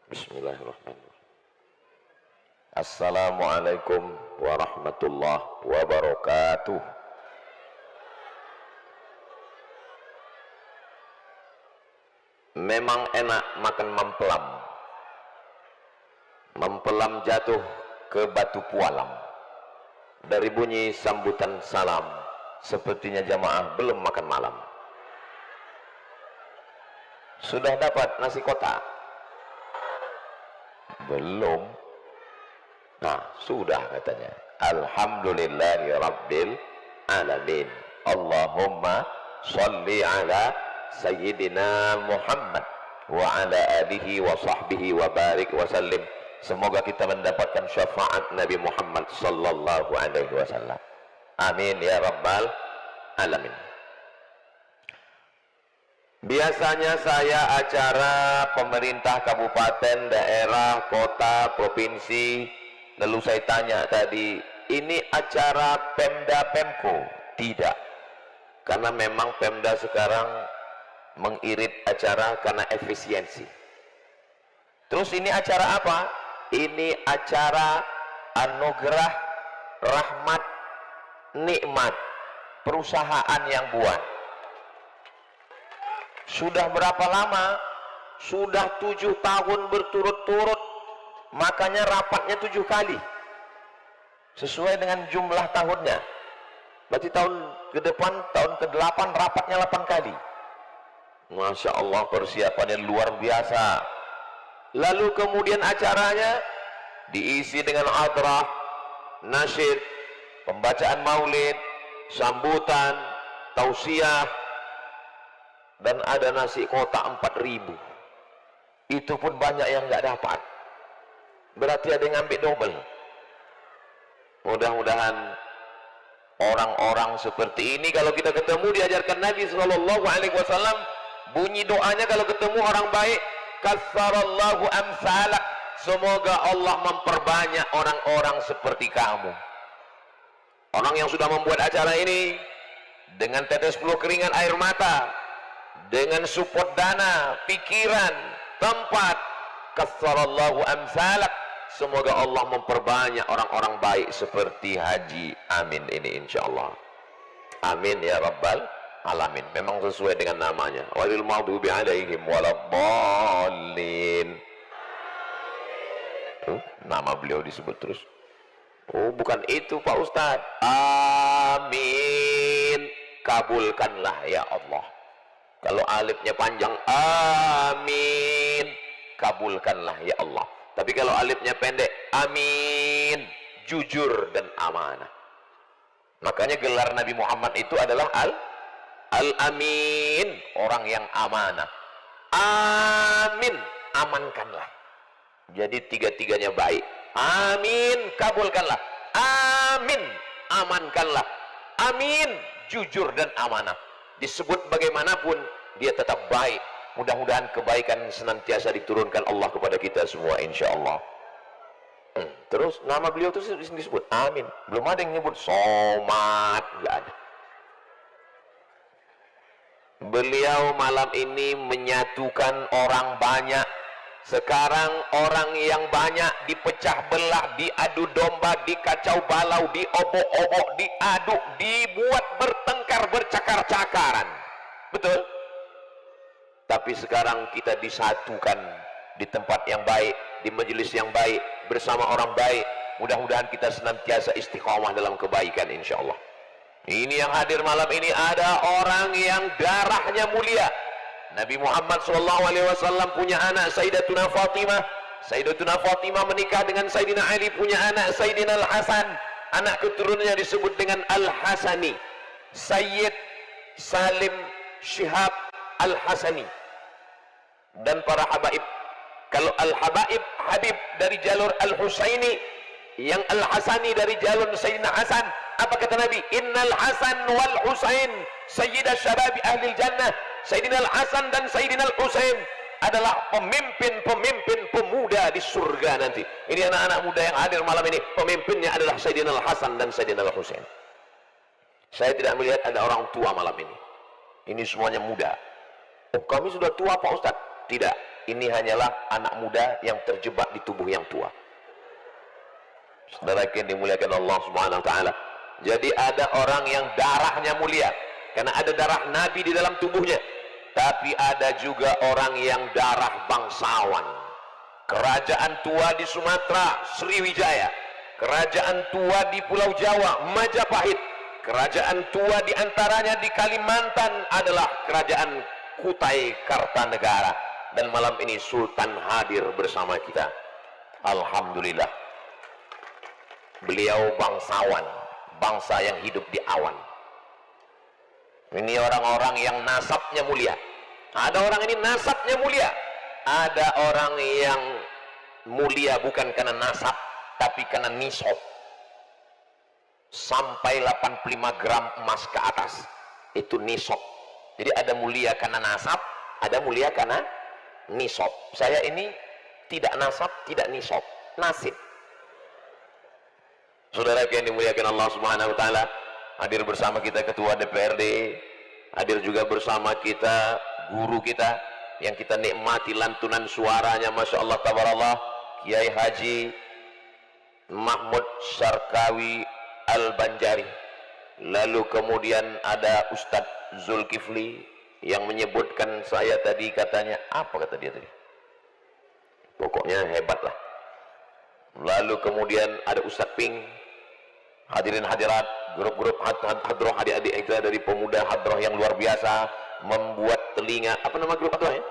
Bismillahirrahmanirrahim. Assalamualaikum warahmatullahi wabarakatuh. Memang enak makan mempelem. Mempelem jatuh ke batu pualam. Dari bunyi sambutan salam, sepertinya jamaah belum makan malam. Sudah dapat nasi kotak? Belum. Nah, sudah katanya. Alhamdulillahi rabbil alamin. Allahumma sholli ala sayyidina Muhammad wa ala alihi wa sahbihi wa barik wa sallim. Semoga kita mendapatkan syafaat Nabi Muhammad sallallahu alaihi wasallam. Amin ya rabbal alamin. Biasanya saya acara pemerintah kabupaten, daerah, kota, provinsi, lalu saya tanya tadi, ini acara Pemda Pemko? Tidak, karena memang Pemda sekarang mengirit acara karena efisiensi. Terus ini acara apa? Ini acara anugerah rahmat nikmat perusahaan yang buat. Sudah berapa lama? Sudah 7 tahun berturut-turut. Makanya rapatnya 7 kali sesuai dengan jumlah tahunnya. Berarti tahun ke depan, tahun ke-8 rapatnya 8 kali. Masya Allah, persiapannya luar biasa. Lalu kemudian acaranya diisi dengan adrah, nasyid, pembacaan maulid, sambutan, tausiah, dan ada nasi kotak 4.000. Itu pun banyak yang nggak dapat. Berarti ada yang ngambil double. Mudah-mudahan orang-orang seperti ini kalau kita ketemu, diajarkan Nabi Shallallahu Alaihi Wasallam, bunyi doanya kalau ketemu orang baik, katsarallahu amsalak, semoga Allah memperbanyak orang-orang seperti kamu. Orang yang sudah membuat acara ini dengan tetes peluh keringat air mata, dengan support dana, pikiran, tempat, katsarallahu amsalak, semoga Allah memperbanyak orang-orang baik seperti Haji Amin ini insyaallah. Amin ya rabbal alamin. Memang sesuai dengan namanya, walil maghdubi alaihim waladdallin. Nama beliau disebut terus. Oh, bukan itu Pak Ustadz. Amin, kabulkanlah ya Allah. Kalau alifnya panjang, amin, kabulkanlah ya Allah. Tapi kalau alifnya pendek, amin, jujur dan amanah. Makanya gelar Nabi Muhammad itu adalah al-amin, orang yang amanah. Amin, amankanlah. Jadi tiga-tiganya baik. Amin, kabulkanlah. Amin, amankanlah. Amin, jujur dan amanah. Disebut bagaimanapun dia tetap baik. Mudah-mudahan kebaikan senantiasa diturunkan Allah kepada kita semua insyaallah. Terus nama beliau itu disebut amin. Belum ada yang nyebut somat, nggak ada. Beliau malam ini menyatukan orang banyak. Sekarang orang yang banyak dipecah belah, diadu domba, dikacau balau, diobok-obok, diaduk, dibuat bertengkar, bercakar-cakaran. Betul? Tapi sekarang kita disatukan di tempat yang baik, di majelis yang baik, bersama orang baik. Mudah-mudahan kita senantiasa istiqomah dalam kebaikan insyaallah. Ini yang hadir malam ini ada orang yang darahnya mulia. Nabi Muhammad SAW punya anak Sayyidatuna Fatimah. Sayyidatuna Fatimah menikah dengan Sayyidina Ali, punya anak Sayyidina Al-Hasan. Anak keturunannya disebut dengan Al-Hasani, Sayyid Salim Shihab Al-Hasani. Dan para habaib, kalau Al-Habaib, Habib dari jalur Al-Husaini, yang Al-Hasani dari jalur Sayyidina Hasan. Apa kata Nabi? Innal Hasan wal Husain Sayyidah Syababi Ahlil Jannah. Sayyidina Al-Hasan dan Sayyidina Al-Husain adalah pemimpin-pemimpin pemuda di surga nanti. Ini anak-anak muda yang hadir malam ini, pemimpinnya adalah Sayyidina Al-Hasan dan Sayyidina Al-Husain. Saya tidak melihat ada orang tua malam ini. Ini semuanya muda. Oh, kami sudah tua Pak Ustadz. Tidak, ini hanyalah anak muda yang terjebak di tubuh yang tua. Saudara yang dimuliakan Allah Subhanahu wa taala. Jadi ada orang yang darahnya mulia karena ada darah Nabi di dalam tubuhnya. Tapi ada juga orang yang darah bangsawan. Kerajaan tua di Sumatera, Sriwijaya. Kerajaan tua di Pulau Jawa, Majapahit. Kerajaan tua di antaranya di Kalimantan adalah kerajaan Kutai Kartanegara. Dan malam ini Sultan hadir bersama kita. Alhamdulillah. Beliau bangsawan, bangsa yang hidup di awan. Ini orang-orang yang nasabnya mulia. Ada orang ini nasabnya mulia. Ada orang yang mulia bukan karena nasab, tapi karena nisab. Sampai 85 gram emas ke atas. Itu nisab. Jadi ada mulia karena nasab, ada mulia karena nisab. Saya ini tidak nasab, tidak nisab, nasib. Saudara yang dimuliakan Allah Subhanahu wa taala, hadir bersama kita Ketua DPRD, hadir juga bersama kita guru kita yang kita nikmati lantunan suaranya, Masya Allah Tabarakallah, Kiai Haji Mahmud Syarkawi Al-Banjari. Lalu kemudian ada Ustadz Zulkifli yang menyebutkan saya tadi, katanya apa kata dia tadi, pokoknya hebat lah. Lalu kemudian ada Ustadz Ping. Hadirin hadirat, grup-grup hadroh, adik-adik kita dari pemuda hadroh yang luar biasa, membuat telinga, apa nama grup hadroh ya?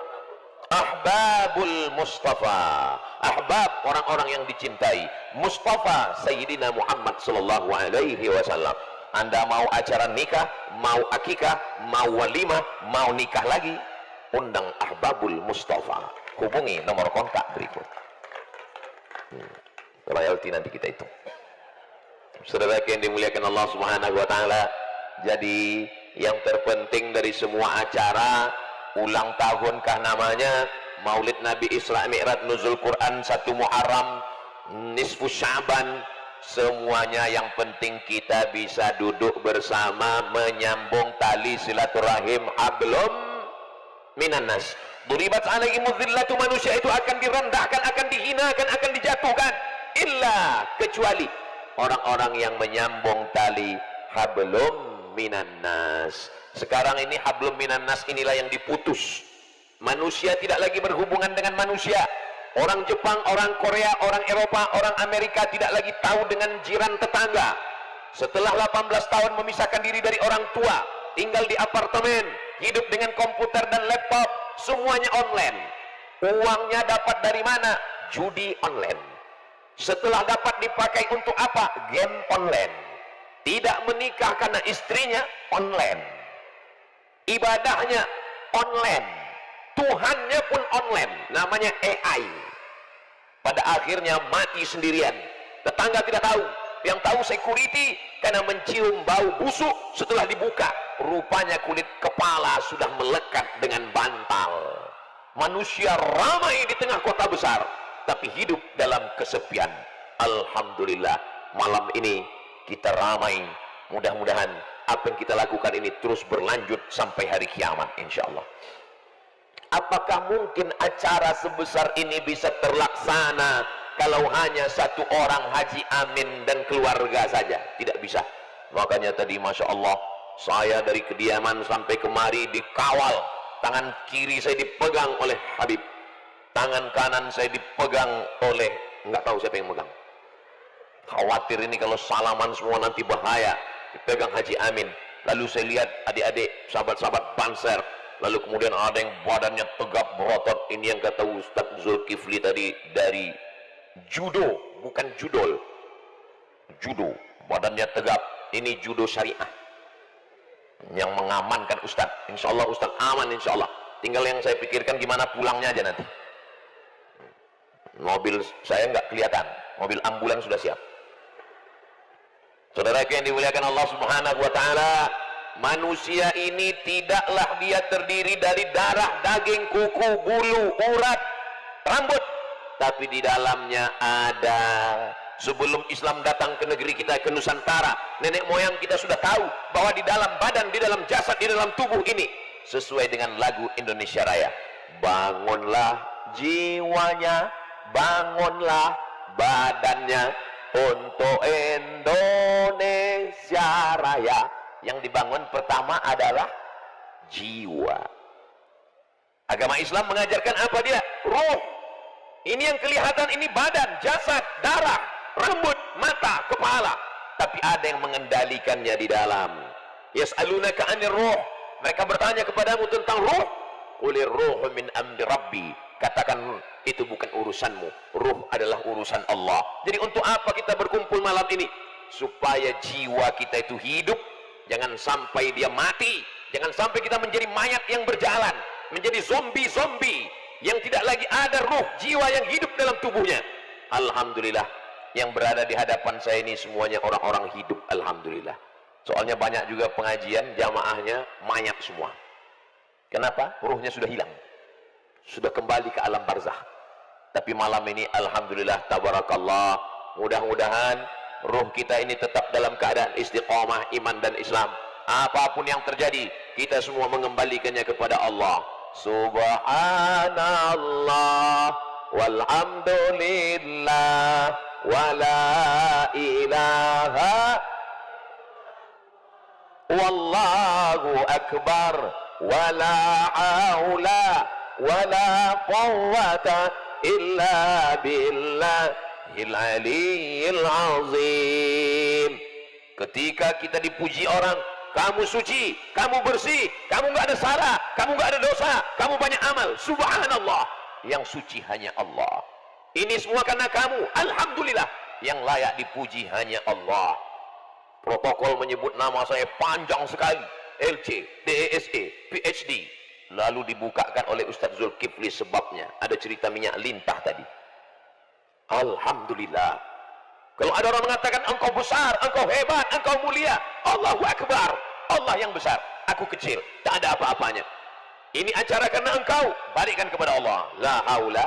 Ahbabul Mustafa. Ahbab, orang-orang yang dicintai. Mustafa Sayyidina Muhammad sallallahu alaihi wasallam. Anda mau acara nikah, mau akikah, mau walimah, mau nikah lagi, undang Ahbabul Mustafa. Hubungi nomor kontak berikut. Royalti nanti kita hitung. Saudara yang dimuliakan Allah Subhanahu wa taala, jadi yang terpenting dari semua acara, ulang tahunkah namanya, Maulid Nabi, Isra Mi'raj, Nuzul Quran, 1 Muharram, Nisfu Sya'ban, semuanya yang penting kita bisa duduk bersama menyambung tali silaturahim, hablum minan nas. Duribat alaihimudz zillatu, manusia itu akan direndahkan, akan dihinakan, akan dijatuhkan, illa kecuali orang-orang yang menyambung tali hablum minan nas. Sekarang ini hablum minan nas inilah yang diputus. Manusia tidak lagi berhubungan dengan manusia. Orang Jepang, orang Korea, orang Eropa, orang Amerika tidak lagi tahu dengan jiran tetangga. Setelah 18 tahun memisahkan diri dari orang tua, tinggal di apartemen, hidup dengan komputer dan laptop, semuanya online. Uangnya dapat dari mana? Judi online. Setelah dapat dipakai untuk apa? Game online. Tidak menikah karena istrinya, online. Ibadahnya online. Tuhannya pun online. Namanya AI. Pada akhirnya mati sendirian. Tetangga tidak tahu. Yang tahu security karena mencium bau busuk setelah dibuka. Rupanya kulit kepala sudah melekat dengan bantal. Manusia ramai di tengah kota besar, tapi hidup dalam kesepian. Alhamdulillah, malam ini kita ramai. Mudah-mudahan apa yang kita lakukan ini terus berlanjut sampai hari kiamat, insya Allah. Apakah mungkin acara sebesar ini bisa terlaksana kalau hanya satu orang Haji Amin dan keluarga saja? Tidak bisa. Makanya tadi Masya Allah, saya dari kediaman sampai kemari dikawal. Tangan kiri saya dipegang oleh Habib, tangan kanan saya dipegang oleh nggak tahu siapa yang megang. Khawatir ini kalau salaman semua nanti bahaya. Dipegang Haji Amin. Lalu saya lihat adik-adik, sahabat-sahabat Banser. Lalu kemudian ada yang badannya tegap berotot. Ini yang kata Ustadz Zulkifli tadi, dari judo, bukan judol. Judo, badannya tegap. Ini judo syariah yang mengamankan Ustadz. Insya Allah Ustadz aman, insya Allah. Tinggal yang saya pikirkan gimana pulangnya aja nanti. Mobil saya nggak kelihatan, mobil ambulan sudah siap. Saudara yang dimuliakan Allah Subhanahu wa taala, manusia ini tidaklah dia terdiri dari darah, daging, kuku, bulu, urat, rambut, tapi di dalamnya ada. Sebelum Islam datang ke negeri kita, ke Nusantara, nenek moyang kita sudah tahu bahwa di dalam badan, di dalam jasad, di dalam tubuh ini, sesuai dengan lagu Indonesia Raya, bangunlah jiwanya, bangunlah badannya untuk Indonesia Raya. Yang dibangun pertama adalah jiwa. Agama Islam mengajarkan apa dia? Ruh. Ini yang kelihatan, ini badan, jasad, darah, rambut, mata, kepala. Tapi ada yang mengendalikannya di dalam. Yas'alunaka 'anir ruh. Mereka bertanya kepadamu tentang ruh. Qulir ruhu min amri rabbi. Katakan itu bukan urusanmu. Ruh adalah urusan Allah. Jadi untuk apa kita berkumpul malam ini? Supaya jiwa kita itu hidup. Jangan sampai dia mati. Jangan sampai kita menjadi mayat yang berjalan, menjadi zombie-zombie yang tidak lagi ada ruh, jiwa yang hidup dalam tubuhnya. Alhamdulillah, yang berada di hadapan saya ini semuanya orang-orang hidup, alhamdulillah. Soalnya banyak juga pengajian jamaahnya mayat semua. Kenapa? Ruhnya sudah hilang, sudah kembali ke alam barzah. Tapi malam ini alhamdulillah, tabarakallah, mudah-mudahan ruh kita ini tetap dalam keadaan istiqamah iman dan Islam. Apapun yang terjadi, kita semua mengembalikannya kepada Allah. Subhanallah walhamdulillah wala ilaha wallahu akbar wala haula wala quwwata illa billahil aliyyil azim. Ketika kita dipuji orang, kamu suci, kamu bersih, kamu nggak ada salah, kamu nggak ada dosa, kamu banyak amal. Subhanallah, yang suci hanya Allah. Ini semua karena kamu. Alhamdulillah, yang layak dipuji hanya Allah. Protokol menyebut nama saya panjang sekali. LC, DESE, PhD. Lalu dibukakan oleh Ustaz Zulkifli sebabnya. Ada cerita minyak lintah tadi. Alhamdulillah. Kalau ada orang mengatakan engkau besar, engkau hebat, engkau mulia, Allahu Akbar, Allah yang besar, aku kecil, tak ada apa-apanya. Ini acara karena engkau, balikkan kepada Allah. La haula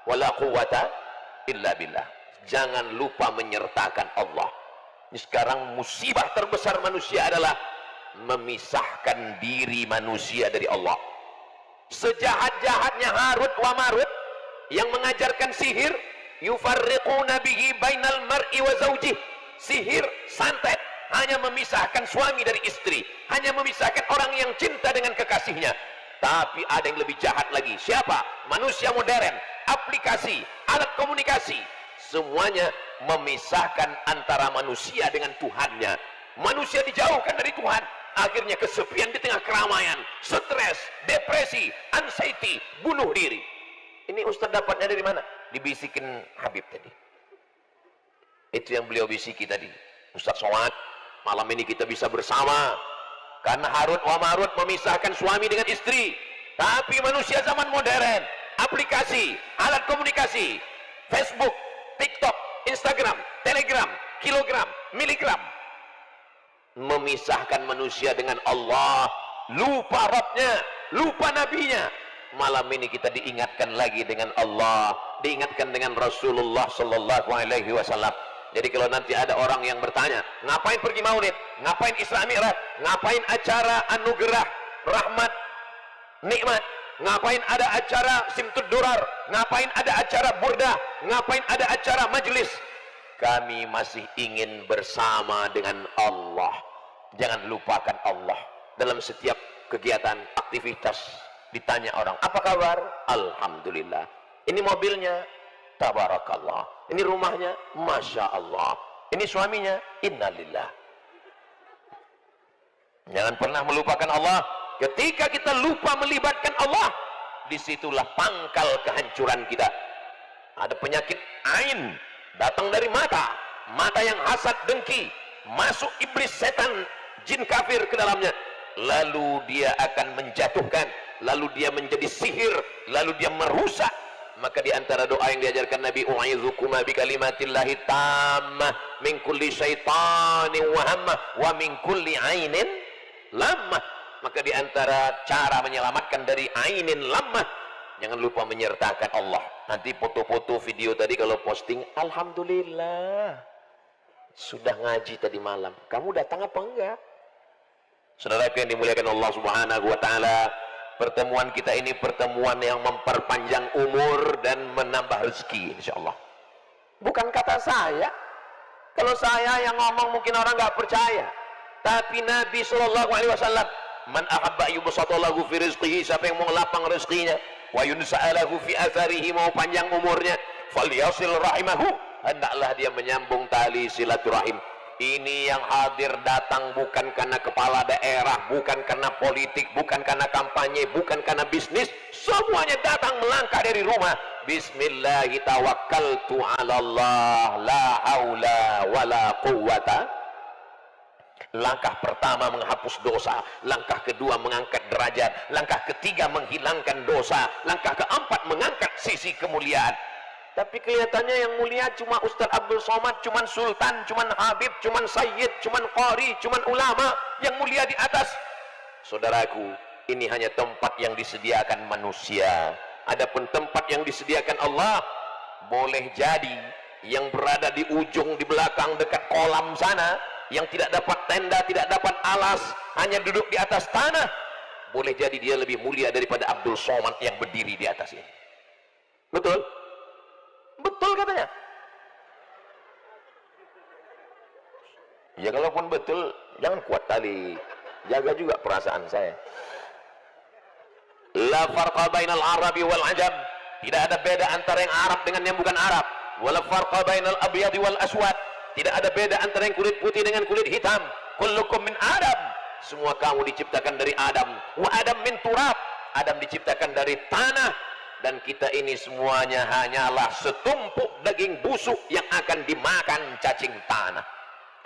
wala quwwata illa billah. Jangan lupa menyertakan Allah. Ini sekarang musibah terbesar manusia adalah memisahkan diri manusia dari Allah. Sejahat-jahatnya Harut wa Marut yang mengajarkan sihir, yufarriquna bihi bainal mar'i wa zawjih. Sihir, santet, hanya memisahkan suami dari istri, hanya memisahkan orang yang cinta dengan kekasihnya. Tapi ada yang lebih jahat lagi. Siapa? Manusia modern, aplikasi, alat komunikasi, semuanya memisahkan antara manusia dengan Tuhannya. Manusia dijauhkan dari Tuhan, akhirnya kesepian di tengah keramaian, stres, depresi, anxiety, bunuh diri. Ini Ustaz dapatnya dari mana? Dibisikin Habib tadi. Itu yang beliau bisiki tadi. Ustaz Somad, malam ini kita bisa bersama karena Harut wa Marut memisahkan suami dengan istri. Tapi manusia zaman modern, aplikasi, alat komunikasi, Facebook, TikTok, Instagram, Telegram, kilogram, miligram, memisahkan manusia dengan Allah. Lupa Rabbnya, lupa Nabinya. Malam ini kita diingatkan lagi dengan Allah, diingatkan dengan Rasulullah sallallahu alaihi wasallam. Jadi kalau nanti ada orang yang bertanya, ngapain pergi maulid, ngapain Isra Mi'raj, ngapain acara anugerah rahmat nikmat, ngapain ada acara Simtud Durar, ngapain ada acara burdah, ngapain ada acara majlis, kami masih ingin bersama dengan Allah. Jangan lupakan Allah dalam setiap kegiatan, aktivitas. Ditanya orang, apa kabar? Alhamdulillah. Ini mobilnya, tabarakallah. Ini rumahnya, masya Allah. Ini suaminya, innalillah. Jangan pernah melupakan Allah. Ketika kita lupa melibatkan Allah, disitulah pangkal kehancuran kita. Ada penyakit ain, datang dari mata. Mata yang hasad, dengki, masuk iblis, setan, jin kafir ke dalamnya. Lalu dia akan menjatuhkan, lalu dia menjadi sihir, lalu dia merusak. Maka di antara doa yang diajarkan Nabi, u'izukuma bi kalimatillahi tammah min kulli syaitanin wa hammah wa min kulli ainin lammah. Maka di antara cara menyelamatkan dari ainin lammah, jangan lupa menyertakan Allah. Nanti foto-foto video tadi kalau posting, alhamdulillah sudah ngaji tadi malam. Kamu datang apa enggak? Saudara yang dimuliakan Allah Subhanahu wa taala, pertemuan kita ini pertemuan yang memperpanjang umur dan menambah rezeki insyaallah. Bukan kata saya. Kalau saya yang ngomong mungkin orang nggak percaya, tapi Nabi SAW, man ahabba yubsatallahu fi rizqihi, siapa yang mau lapang rezekinya, wa yunsa'alahu fi atharihi, mau panjang umurnya, falyasil rahimahu, hendaklah dia menyambung tali silaturahim. Ini yang hadir datang bukan karena kepala daerah, bukan karena politik, bukan karena kampanye, bukan karena bisnis, semuanya datang melangkah dari rumah. Bismillahi tawakkaltu ala Allah, la haula wala quwwata. Langkah pertama menghapus dosa, langkah kedua mengangkat derajat, langkah ketiga menghilangkan dosa, langkah keempat mengangkat sisi kemuliaan. Tapi kelihatannya yang mulia cuma Ustaz Abdul Somad, cuma sultan, cuma habib, cuma sayyid, cuma qari, cuma ulama. Yang mulia di atas. Saudaraku, ini hanya tempat yang disediakan manusia. Adapun tempat yang disediakan Allah, boleh jadi yang berada di ujung, di belakang dekat kolam sana, yang tidak dapat tenda, tidak dapat alas, hanya duduk di atas tanah, boleh jadi dia lebih mulia daripada Abdul Somad yang berdiri di atas ini. Betul? Betul katanya. Ya kalaupun betul, jangan kuat tali, jaga juga perasaan saya. La farqa bainal arabi wal ajam, tidak ada beda antara yang Arab dengan yang bukan Arab. Wala farqa bainal abyadi wal aswad, tidak ada beda antara yang kulit putih dengan kulit hitam. Kullukum min Adam, semua kamu diciptakan dari Adam. Wa Adam min turab, Adam diciptakan dari tanah. Dan kita ini semuanya hanyalah setumpuk daging busuk yang akan dimakan cacing tanah.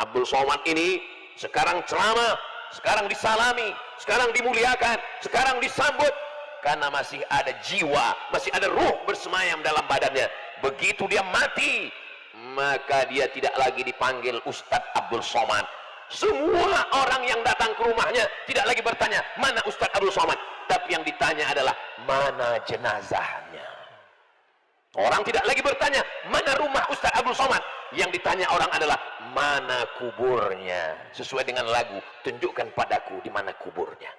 Abdul Somad ini sekarang ceramah, sekarang disalami, sekarang dimuliakan, sekarang disambut, karena masih ada jiwa, masih ada ruh bersemayam dalam badannya. Begitu dia mati, maka dia tidak lagi dipanggil Ustadz Abdul Somad. Semua orang yang datang ke rumahnya tidak lagi bertanya, mana Ustadz Abdul Somad? Tapi yang ditanya adalah, mana jenazahnya? Orang tidak lagi bertanya, mana rumah Ustadz Abdul Somad? Yang ditanya orang adalah, mana kuburnya? Sesuai dengan lagu, tunjukkan padaku di mana kuburnya.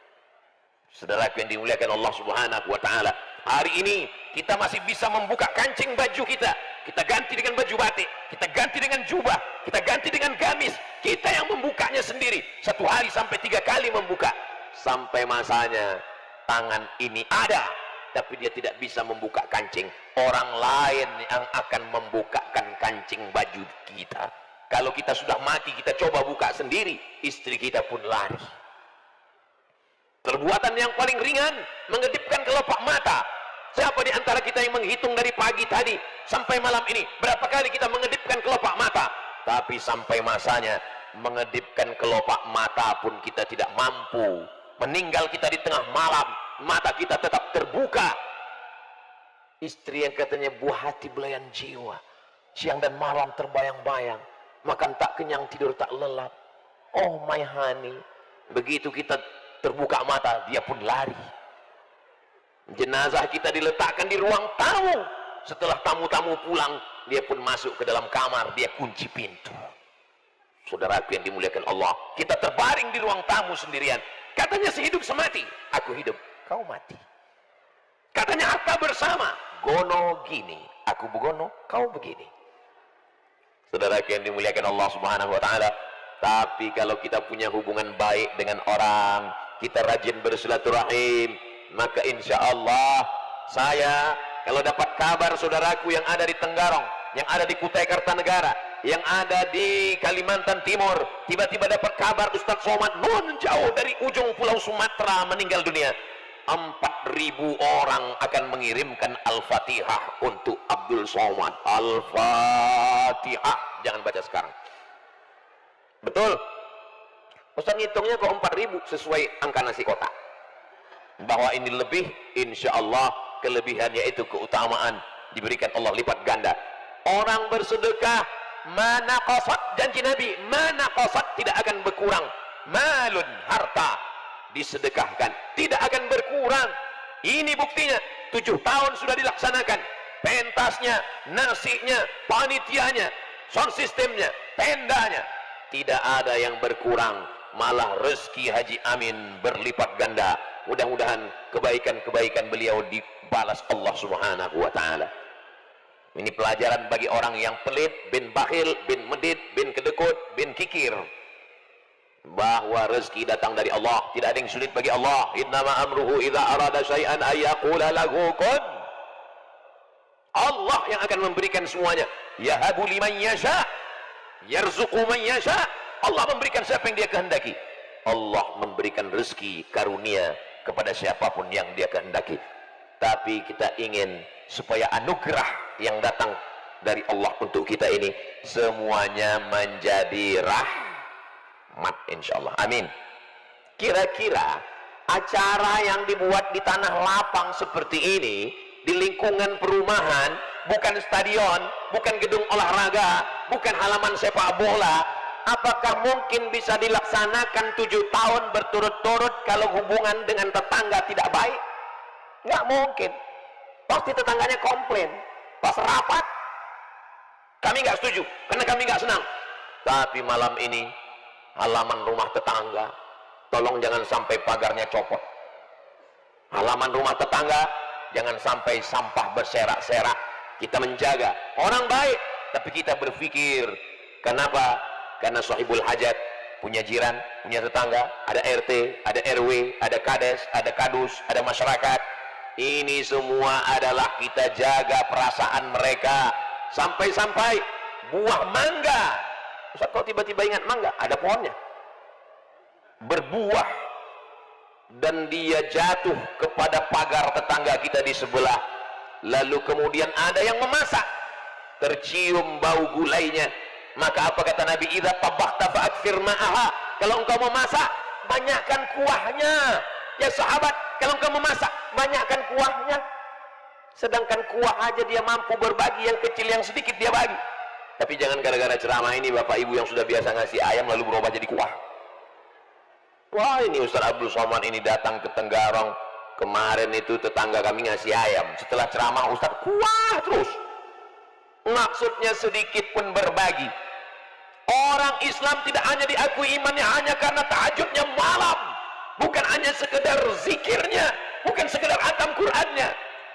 Saudaraku yang dimuliakan Allah Subhanahu wa Ta'ala, hari ini kita masih bisa membuka kancing baju kita. Kita ganti dengan baju batik, kita ganti dengan jubah, kita ganti dengan gamis. Kita yang membukanya sendiri. 1 hari sampai 3 kali membuka. Sampai masanya tangan ini ada, tapi dia tidak bisa membuka kancing. Orang lain yang akan membukakan kancing baju kita. Kalau kita sudah mati, kita coba buka sendiri, istri kita pun lari. Perbuatan yang paling ringan, mengedipkan kelopak mata. Siapa di antara kita yang menghitung dari pagi tadi sampai malam ini, berapa kali kita mengedipkan kelopak mata? Tapi sampai masanya, mengedipkan kelopak mata pun kita tidak mampu. Meninggal kita di tengah malam, mata kita tetap terbuka. Istri yang katanya buah hati belayan jiwa, siang dan malam terbayang-bayang, makan tak kenyang, tidur tak lelap. Oh my honey, begitu kita terbuka mata, dia pun lari. Jenazah kita diletakkan di ruang tamu. Setelah tamu-tamu pulang, dia pun masuk ke dalam kamar, dia kunci pintu. Saudaraku yang dimuliakan Allah, kita terbaring di ruang tamu sendirian. Katanya sehidup semati, aku hidup, kau mati. Katanya harta bersama, gono gini, aku begono, kau begini. Saudaraku yang dimuliakan Allah Subhanahu wa Ta'ala, tapi kalau kita punya hubungan baik dengan orang, kita rajin bersilaturahim, maka insya Allah saya kalau dapat kabar saudaraku yang ada di Tenggarong, yang ada di Kutai Kartanegara, yang ada di Kalimantan Timur, tiba-tiba dapat kabar Ustadz Somad non jauh dari ujung pulau Sumatera meninggal dunia, 4.000 orang akan mengirimkan Al-Fatihah untuk Abdul Somad. Al-Fatihah, jangan baca sekarang. Betul, Ustadz ngitungnya kok 4.000 sesuai angka nasi kotak. Bahwa ini lebih, insya Allah kelebihannya itu keutamaan diberikan Allah lipat ganda. Orang bersedekah, mana qasad, janji Nabi, mana qasad, tidak akan berkurang. Malun, harta disedekahkan tidak akan berkurang. Ini buktinya, 7 tahun sudah dilaksanakan. Pentasnya, nasinya, panitianya, sound systemnya, tendanya, tidak ada yang berkurang. Malah rezeki Haji Amin berlipat ganda. mudah-mudahan kebaikan-kebaikan beliau dibalas Allah Subhanahu wa taala. Ini pelajaran bagi orang yang pelit, bin bakhil, bin medit, bin kedekut, bin kikir, bahwa rezeki datang dari Allah. Tidak ada yang sulit bagi Allah. Innama amruhu idza arada syai'an ayyaqula lahu kun. Allah yang akan memberikan semuanya. Yahabu liman yasha, yarzuqu man yasha. Allah memberikan siapa yang dia kehendaki. Allah memberikan rezeki karunia kepada siapapun yang dia kehendaki. Tapi kita ingin supaya anugerah yang datang dari Allah untuk kita ini semuanya menjadi rahmat, insyaallah. Amin. Kira-kira acara yang dibuat di tanah lapang seperti ini, di lingkungan perumahan, bukan stadion, bukan gedung olahraga, bukan halaman sepak bola, apakah mungkin bisa dilaksanakan 7 tahun berturut-turut kalau hubungan dengan tetangga tidak baik? Nggak mungkin. Pasti tetangganya komplain. Pas rapat, kami nggak setuju karena kami nggak senang. Tapi malam ini halaman rumah tetangga, tolong jangan sampai pagarnya copot. Halaman rumah tetangga jangan sampai sampah berserak-serak. Kita menjaga orang baik, tapi kita berpikir, kenapa? Karena sahibul hajat, punya jiran, punya tetangga, ada RT, ada RW, ada kades, ada kadus, ada masyarakat. Ini semua adalah kita jaga perasaan mereka. Sampai-sampai buah mangga, Ustaz, kok tiba-tiba ingat mangga? Ada pohonnya, berbuah, dan dia jatuh kepada pagar tetangga kita di sebelah. Lalu kemudian ada yang memasak, tercium bau gulainya. Maka apa kata Nabi? Idza tabakhta fa'akthir ma'aha. Kalau engkau memasak, banyakkan kuahnya. Ya sahabat, kalau engkau memasak, banyakkan kuahnya. Sedangkan kuah aja dia mampu berbagi, yang kecil yang sedikit dia bagi. Tapi jangan gara-gara ceramah ini Bapak Ibu yang sudah biasa ngasih ayam lalu berubah jadi kuah. Wah, ini Ustaz Abdul Somad ini datang ke Tenggarong kemarin, itu tetangga kami ngasih ayam. Setelah ceramah Ustaz kuah terus. Maksudnya sedikit pun berbagi. Orang Islam tidak hanya diakui imannya hanya karena tahajudnya malam, bukan hanya sekedar zikirnya, bukan sekedar atam Qur'annya.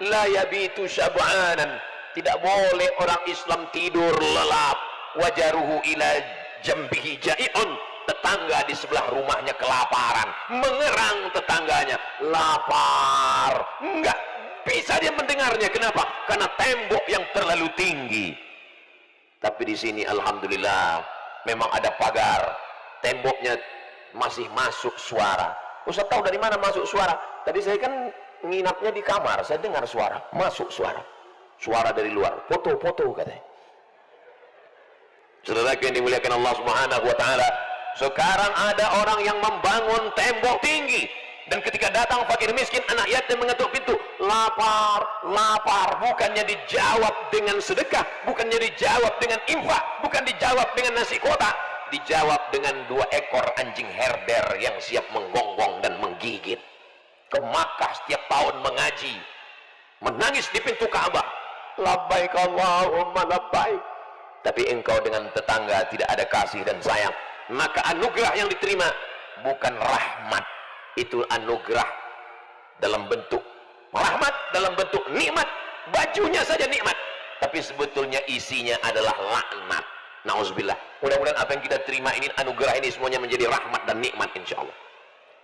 La yabitu syab'anan. Tidak boleh orang Islam tidur lelap. Wajaruhu ila jambihi ja'i'un. Tetangga di sebelah rumahnya kelaparan, mengerang tetangganya, lapar, enggak bisa dia mendengarnya. Kenapa? Karena tembok yang terlalu tinggi. Tapi di sini alhamdulillah memang ada pagar, temboknya masih masuk suara. Ustaz tahu dari mana masuk suara? Tadi saya kan nginapnya di kamar, saya dengar suara, masuk suara, suara dari luar, foto-foto katanya. Saudara yang dimuliakan Allah Subhanahu wa taala, sekarang ada orang yang membangun tembok tinggi, dan ketika datang fakir miskin, anak yatim mengetuk pintu, lapar, lapar, bukannya dijawab dengan sedekah, bukannya dijawab dengan infak, bukan dijawab dengan nasi kotak, dijawab dengan 2 ekor anjing herder yang siap menggonggong dan menggigit. Ke Makkah setiap tahun mengaji, menangis di pintu Ka'bah, labbaik Allahumma labbaik. Tapi engkau dengan tetangga tidak ada kasih dan sayang, maka anugerah yang diterima bukan rahmat, itu anugerah dalam bentuk rahmat, dalam bentuk nikmat. Bajunya saja nikmat, tapi sebetulnya isinya adalah laknat. Nauzubillah. Mudah-mudahan apa yang kita terima ini, anugerah ini semuanya menjadi rahmat dan nikmat insyaallah.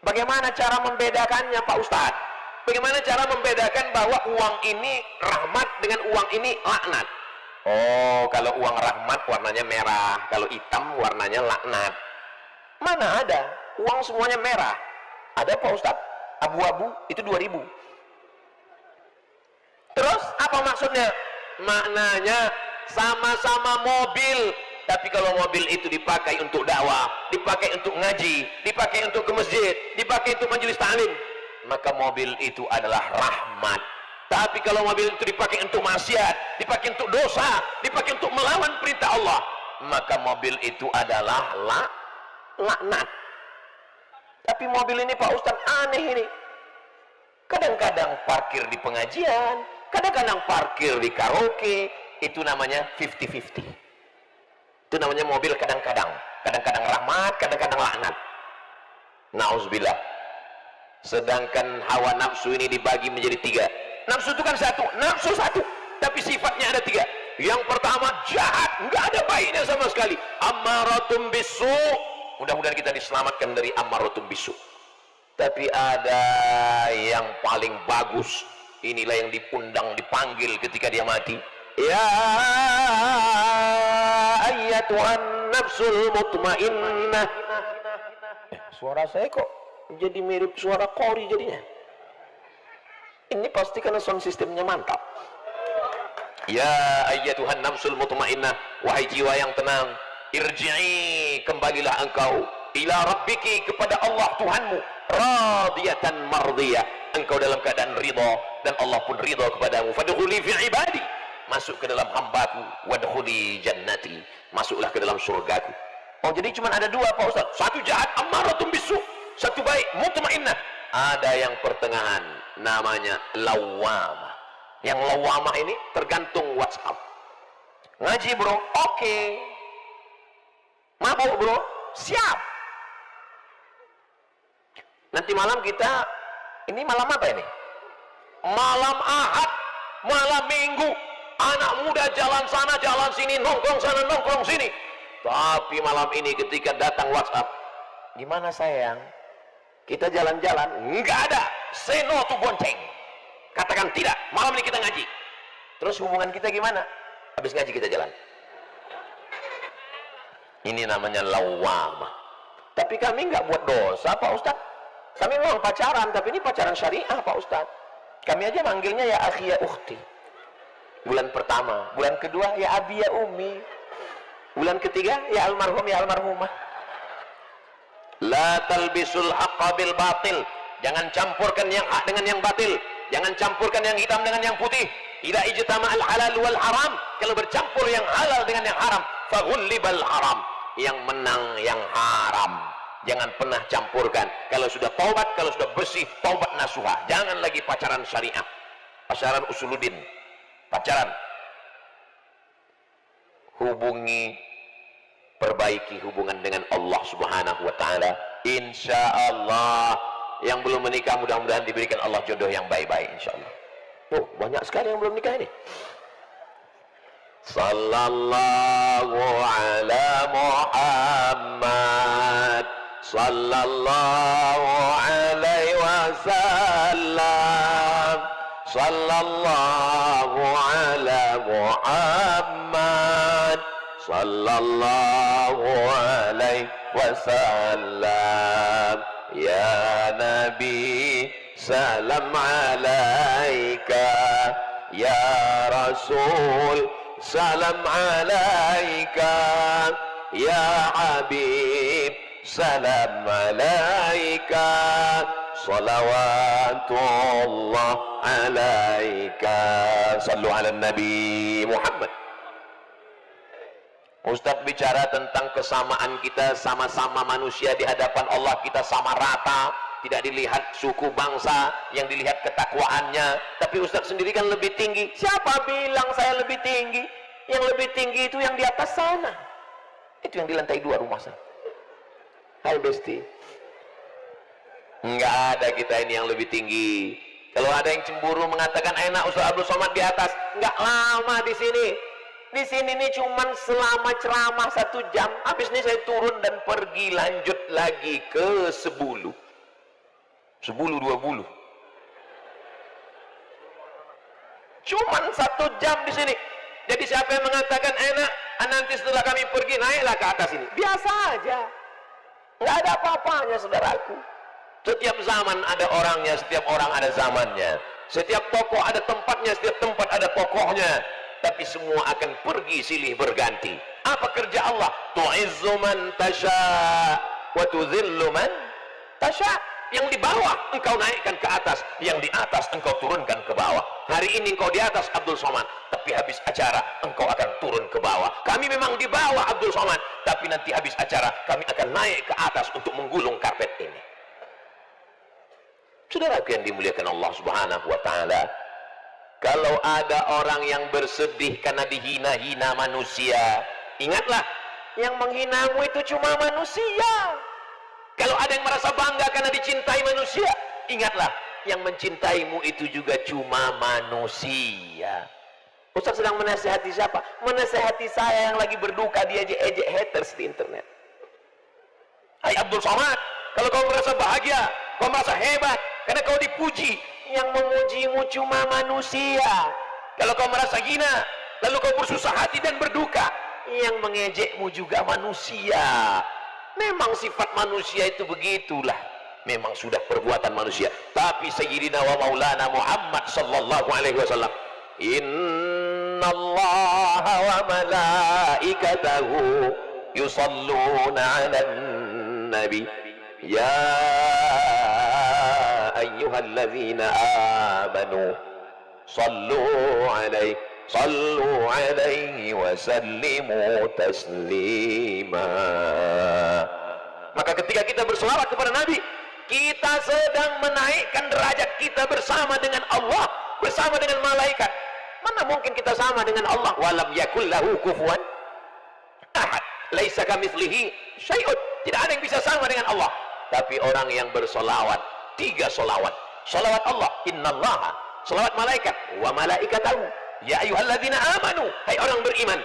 Bagaimana cara membedakannya Pak Ustadz? Bagaimana cara membedakan bahwa uang ini rahmat dengan uang ini laknat? Oh, kalau uang rahmat warnanya merah, kalau hitam warnanya laknat. Mana ada uang semuanya merah? Ada Pak Ustadz, abu-abu itu 2000. Terus apa maksudnya? Maknanya sama-sama mobil, tapi kalau mobil itu dipakai untuk dakwah, dipakai untuk ngaji, dipakai untuk ke masjid, dipakai untuk majelis ta'lim, maka mobil itu adalah rahmat. Tapi kalau mobil itu dipakai untuk maksiat, dipakai untuk dosa, dipakai untuk melawan perintah Allah, maka mobil itu adalah laknat. Tapi mobil ini Pak Ustadz aneh ini. Kadang-kadang parkir di pengajian, kadang-kadang parkir di karaoke, itu namanya 50-50. Itu namanya mobil kadang-kadang rahmat, kadang-kadang laknat. Nauzubillah. Sedangkan hawa nafsu ini dibagi menjadi tiga. Nafsu itu kan satu, nafsu satu, tapi sifatnya ada tiga. Yang pertama jahat, nggak ada baiknya sama sekali, ammaratum bisu. Mudah-mudahan kita diselamatkan dari ammaratum bisu. Tapi ada yang paling bagus, inilah yang diundang, dipanggil ketika dia mati. Ya ayyatuhan nafsul mutmainnah. Suara saya kok jadi mirip suara Qori jadinya. Ini pasti karena sound systemnya mantap. Ya ayyatuhan nafsul mutmainnah, wahai jiwa yang tenang, irji'i, kembalilah engkau ila rabbiki, kepada Allah Tuhanmu, radiyatan mardiyah, engkau dalam keadaan ridha dan Allah pun ridha kepadamu. Fadkhuli fi ibadi, masuk ke dalam hambaku, wadkhuli jannati, masuklah ke dalam surgaku. Oh, jadi cuma ada dua Pak Ustaz, satu jahat ammaratum bisu, satu baik mutmainnah. Ada yang pertengahan namanya lawamah. Yang lawamah ini tergantung WhatsApp. Ngaji bro, oke. Mabuk bro, siap. Nanti malam kita, ini malam apa ini? Malam Ahad, malam Minggu, anak muda jalan sana jalan sini, nongkrong sana nongkrong sini. Tapi malam ini ketika datang WhatsApp, gimana sayang? Kita jalan-jalan, nggak ada. Say no to bonceng. Katakan tidak, malam ini kita ngaji. Terus hubungan kita gimana? Habis ngaji kita jalan. Ini namanya lawamah. Tapi kami nggak buat dosa Pak Ustadz. Kami memang pacaran, tapi ini pacaran syariah Pak Ustadz. Kami aja manggilnya ya akhi ya ukhti. Bulan pertama, bulan kedua ya abi ya umi, bulan ketiga ya almarhum ya almarhumah. La talbisul haqqa bil batil. Jangan campurkan yang hak dengan yang batil. Jangan campurkan yang hitam dengan yang putih. Idza ijtama al halal wal haram, kalau bercampur yang halal dengan yang haram, faghullibal haram, yang menang yang haram. Jangan pernah campurkan. Kalau sudah taubat, kalau sudah bersih, taubat nasuha. Jangan lagi pacaran syariah, pacaran usuluddin, pacaran. Hubungi, perbaiki hubungan dengan Allah Subhanahu wa taala. Insyaallah. Yang belum menikah mudah-mudahan diberikan Allah jodoh yang baik-baik insyaallah. Oh, banyak sekali yang belum nikah ini. Sallallahu ala Muhammad, sallallahu alaihi wasallam, sallallahu ala Muhammad, sallallahu alaihi wasallam. Ya Nabi salam alaika, ya Rasul salam alaika, ya Habib salam alaika, salawatullah alaika. Sallu ala Nabi Muhammad. Ustadz bicara tentang kesamaan kita, sama-sama manusia di hadapan Allah, kita sama rata, tidak dilihat suku bangsa, yang dilihat ketakwaannya. Tapi Ustadz sendiri kan lebih tinggi. Siapa bilang saya lebih tinggi? Yang lebih tinggi itu yang di atas sana, itu yang di lantai 2 rumah saya. Hai Besti, nggak ada kita ini yang lebih tinggi. Kalau ada yang cemburu mengatakan enak Ustadz Abdul Somad di atas, nggak lama di sini. Di sini nih cuman selama ceramah 1 jam, habis ini saya turun dan pergi lanjut lagi ke Sebulu 20. Cuman 1 jam di sini. Jadi siapa yang mengatakan enak, nanti setelah kami pergi naiklah ke atas ini, biasa aja, nggak ada apa-apanya saudaraku. Setiap zaman ada orangnya, setiap orang ada zamannya, setiap tokoh ada tempatnya, setiap tempat ada tokohnya. Tapi semua akan pergi silih berganti. Apa kerja Allah? Tu'izzu man tasha wa tudhillu man tasha. Yang di bawah engkau naikkan ke atas, yang di atas engkau turunkan ke bawah. Hari ini engkau di atas Abdul Somad, tapi habis acara engkau akan turun ke bawah. Kami memang di bawah Abdul Somad, tapi nanti habis acara kami akan naik ke atas untuk menggulung karpet ini. Saudaraku yang dimuliakan Allah Subhanahu wa taala, kalau ada orang yang bersedih karena dihina-hina manusia, ingatlah, yang menghinamu itu cuma manusia. Kalau ada yang merasa bangga karena dicintai manusia, Ingatlah, yang mencintaimu itu juga cuma manusia. Ustaz sedang menasihati siapa? Menasihati saya yang lagi berduka, diejek-ejek haters di internet. Hai Abdul Somad, kalau kau merasa bahagia, kau merasa hebat karena kau dipuji, yang memujimu cuma manusia. Kalau kau merasa hina, lalu kau bersusah hati dan berduka, yang mengejekmu juga manusia. Memang sifat manusia itu begitulah, memang sudah perbuatan manusia. Tapi Sayyidina wa Maulana Muhammad sallallahu alaihi wasallam, innallaha wa malaikatahu yusalluna 'alan nabi ya ayyuhalladzina amanu sallu alaihi wa sallimu taslima. Maka ketika kita berselawat kepada Nabi, kita sedang menaikkan derajat kita bersama dengan Allah, bersama dengan malaikat. Mana mungkin kita sama dengan Allah? Walam yakul lahu kufuwan ahad, laisa kamitslihi syai'un. Tidak ada yang bisa sama dengan Allah. Tapi orang yang bersolawat, 3 solawat. Solawat Allah, innallaha, solawat malaikat, wa malaikatahu ya ayyuhalladzina amanu, hai orang beriman,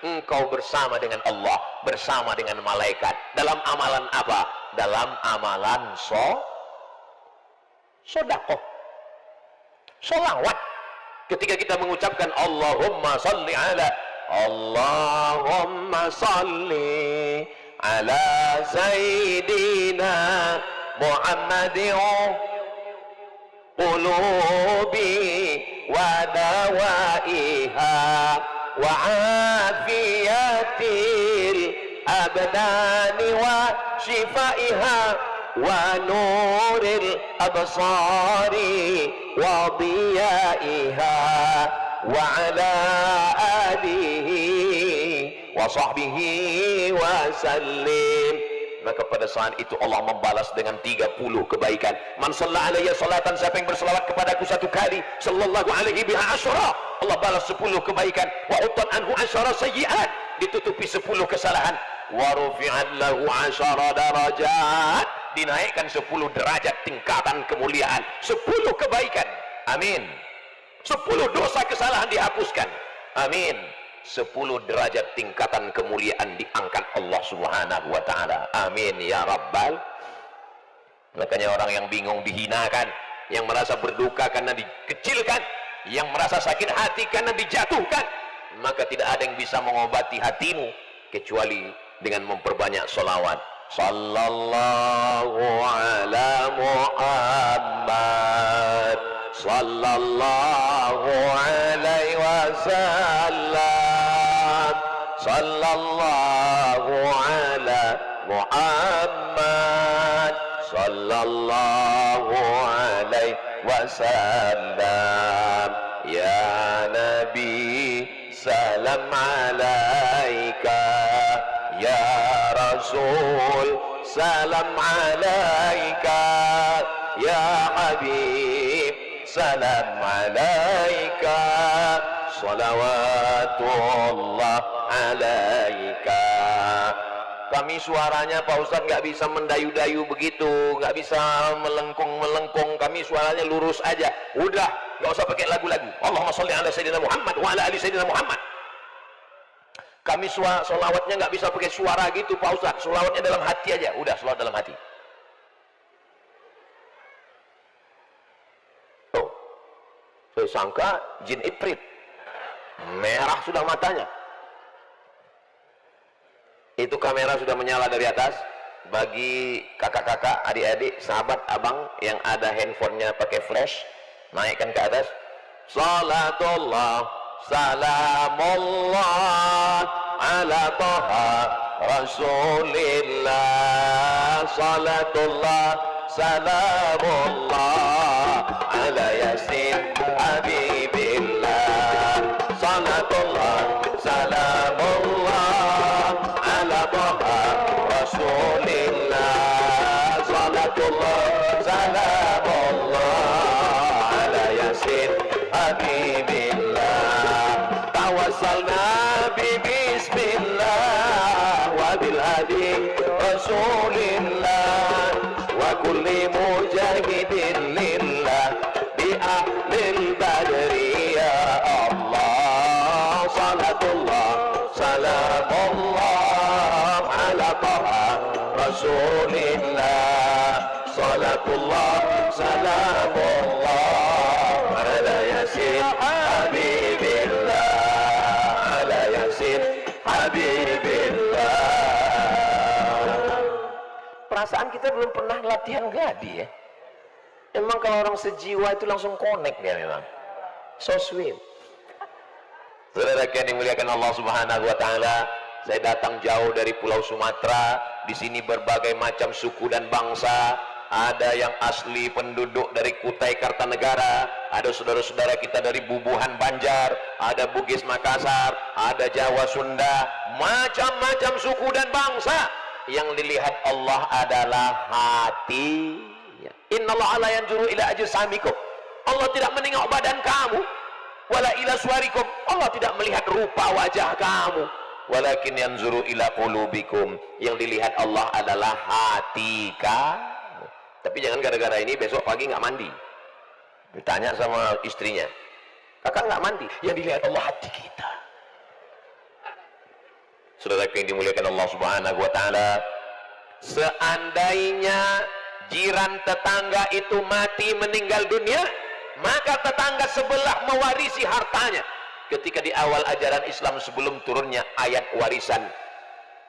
engkau bersama dengan Allah, bersama dengan malaikat. Dalam amalan apa? Dalam amalan sedekah, solawat. Ketika kita mengucapkan Allahumma salli ala Sayyidina Muhammadin qulubi wa dawaiha wa afiyatil abdani wa shifaiha wa nuril absari wa diyaiha wa ala alihi wa sahbihi wa sallim. Maka pada saat itu Allah membalas dengan 30 kebaikan. Man shalla alayya salatan, siapa yang berselawat kepadaku 1 kali, sallallahu alaihi biha asyara, Allah balas 10 kebaikan. Wa utan anhu asyara sayyi'at, ditutupi 10 kesalahan. Wa rufi'at lahu asyara darajat, dinaikkan 10 derajat tingkatan kemuliaan, 10 kebaikan. Amin. 10 dosa kesalahan dihapuskan. Amin. 10 derajat tingkatan kemuliaan diangkat Allah subhanahu wa ta'ala. Amin ya Rabbal. Makanya orang yang bingung dihinakan, yang merasa berduka karena dikecilkan, yang merasa sakit hati karena dijatuhkan, maka tidak ada yang bisa mengobati hatimu kecuali dengan memperbanyak sholawat. Sallallahu ala Muhammad, sallallahu alaihi wasallam, sallallahu ala Muhammad, sallallahu alaihi wasallam. Ya Nabi, salam alaika. Ya Rasul, salam alaika. Ya Habib, salam alaika. Salawatullah alaika. Kami suaranya Pak Ustadz nggak bisa mendayu-dayu begitu, nggak bisa melengkung-melengkung. Kami suaranya lurus aja. Udah, nggak usah pakai lagu-lagu. Allahumma sholli ala Sayyidina Muhammad wa ala ali Sayyidina Muhammad. Kami solawatnya nggak bisa pakai suara gitu Pak Ustadz. Solawatnya dalam hati aja. Udah, solawat dalam hati. Tuh, saya sangka jin ifrit. Merah sudah matanya. Itu kamera sudah menyala dari atas. Bagi kakak-kakak, adik-adik, sahabat, abang yang ada handphonenya pakai flash, naikkan ke atas. Salatullah, salamullah ala Taha Rasulillah. Salatullah, salamullah ala Yasin Habibillah. Salatullah, salamullah ala Taha Rasulillah. Salatullah, salamullah ala Yasin Habibillah. Tawassalna bi bismillah wa bil hadi Rasulillah wa kulli mujahidin Rasulillah, salatullah salamullah ala yasin habibillah, ala yasin habibillah. Perasaan kita belum pernah latihan gadi ya. Emang kalau orang sejiwa itu langsung connect dia memang. So sweet. Saudara yang dimuliakan Allah Subhanahu wa taala, saya datang jauh dari Pulau Sumatera. Di sini berbagai macam suku dan bangsa. Ada yang asli penduduk dari Kutai Kartanegara, ada saudara-saudara kita dari Bubuhan Banjar, ada Bugis Makassar, ada Jawa Sunda, macam-macam suku dan bangsa. Yang dilihat Allah adalah hati. Innallaha la yanzuru ila ajsamikum. Allah tidak menengok badan kamu. Wala ila suwarikum, Allah tidak melihat rupa wajah kamu, walakin yanzuru ila qulubikum, yang dilihat Allah adalah hati kamu. Tapi jangan gara-gara ini besok pagi nggak mandi, ditanya sama istrinya, kakak nggak mandi, yang dilihat Allah hati kita. Saudara yang dimuliakan Allah Subhanahu wa taala, seandainya jiran tetangga itu mati meninggal dunia, maka tetangga sebelah mewarisi hartanya. Ketika di awal ajaran Islam sebelum turunnya ayat warisan,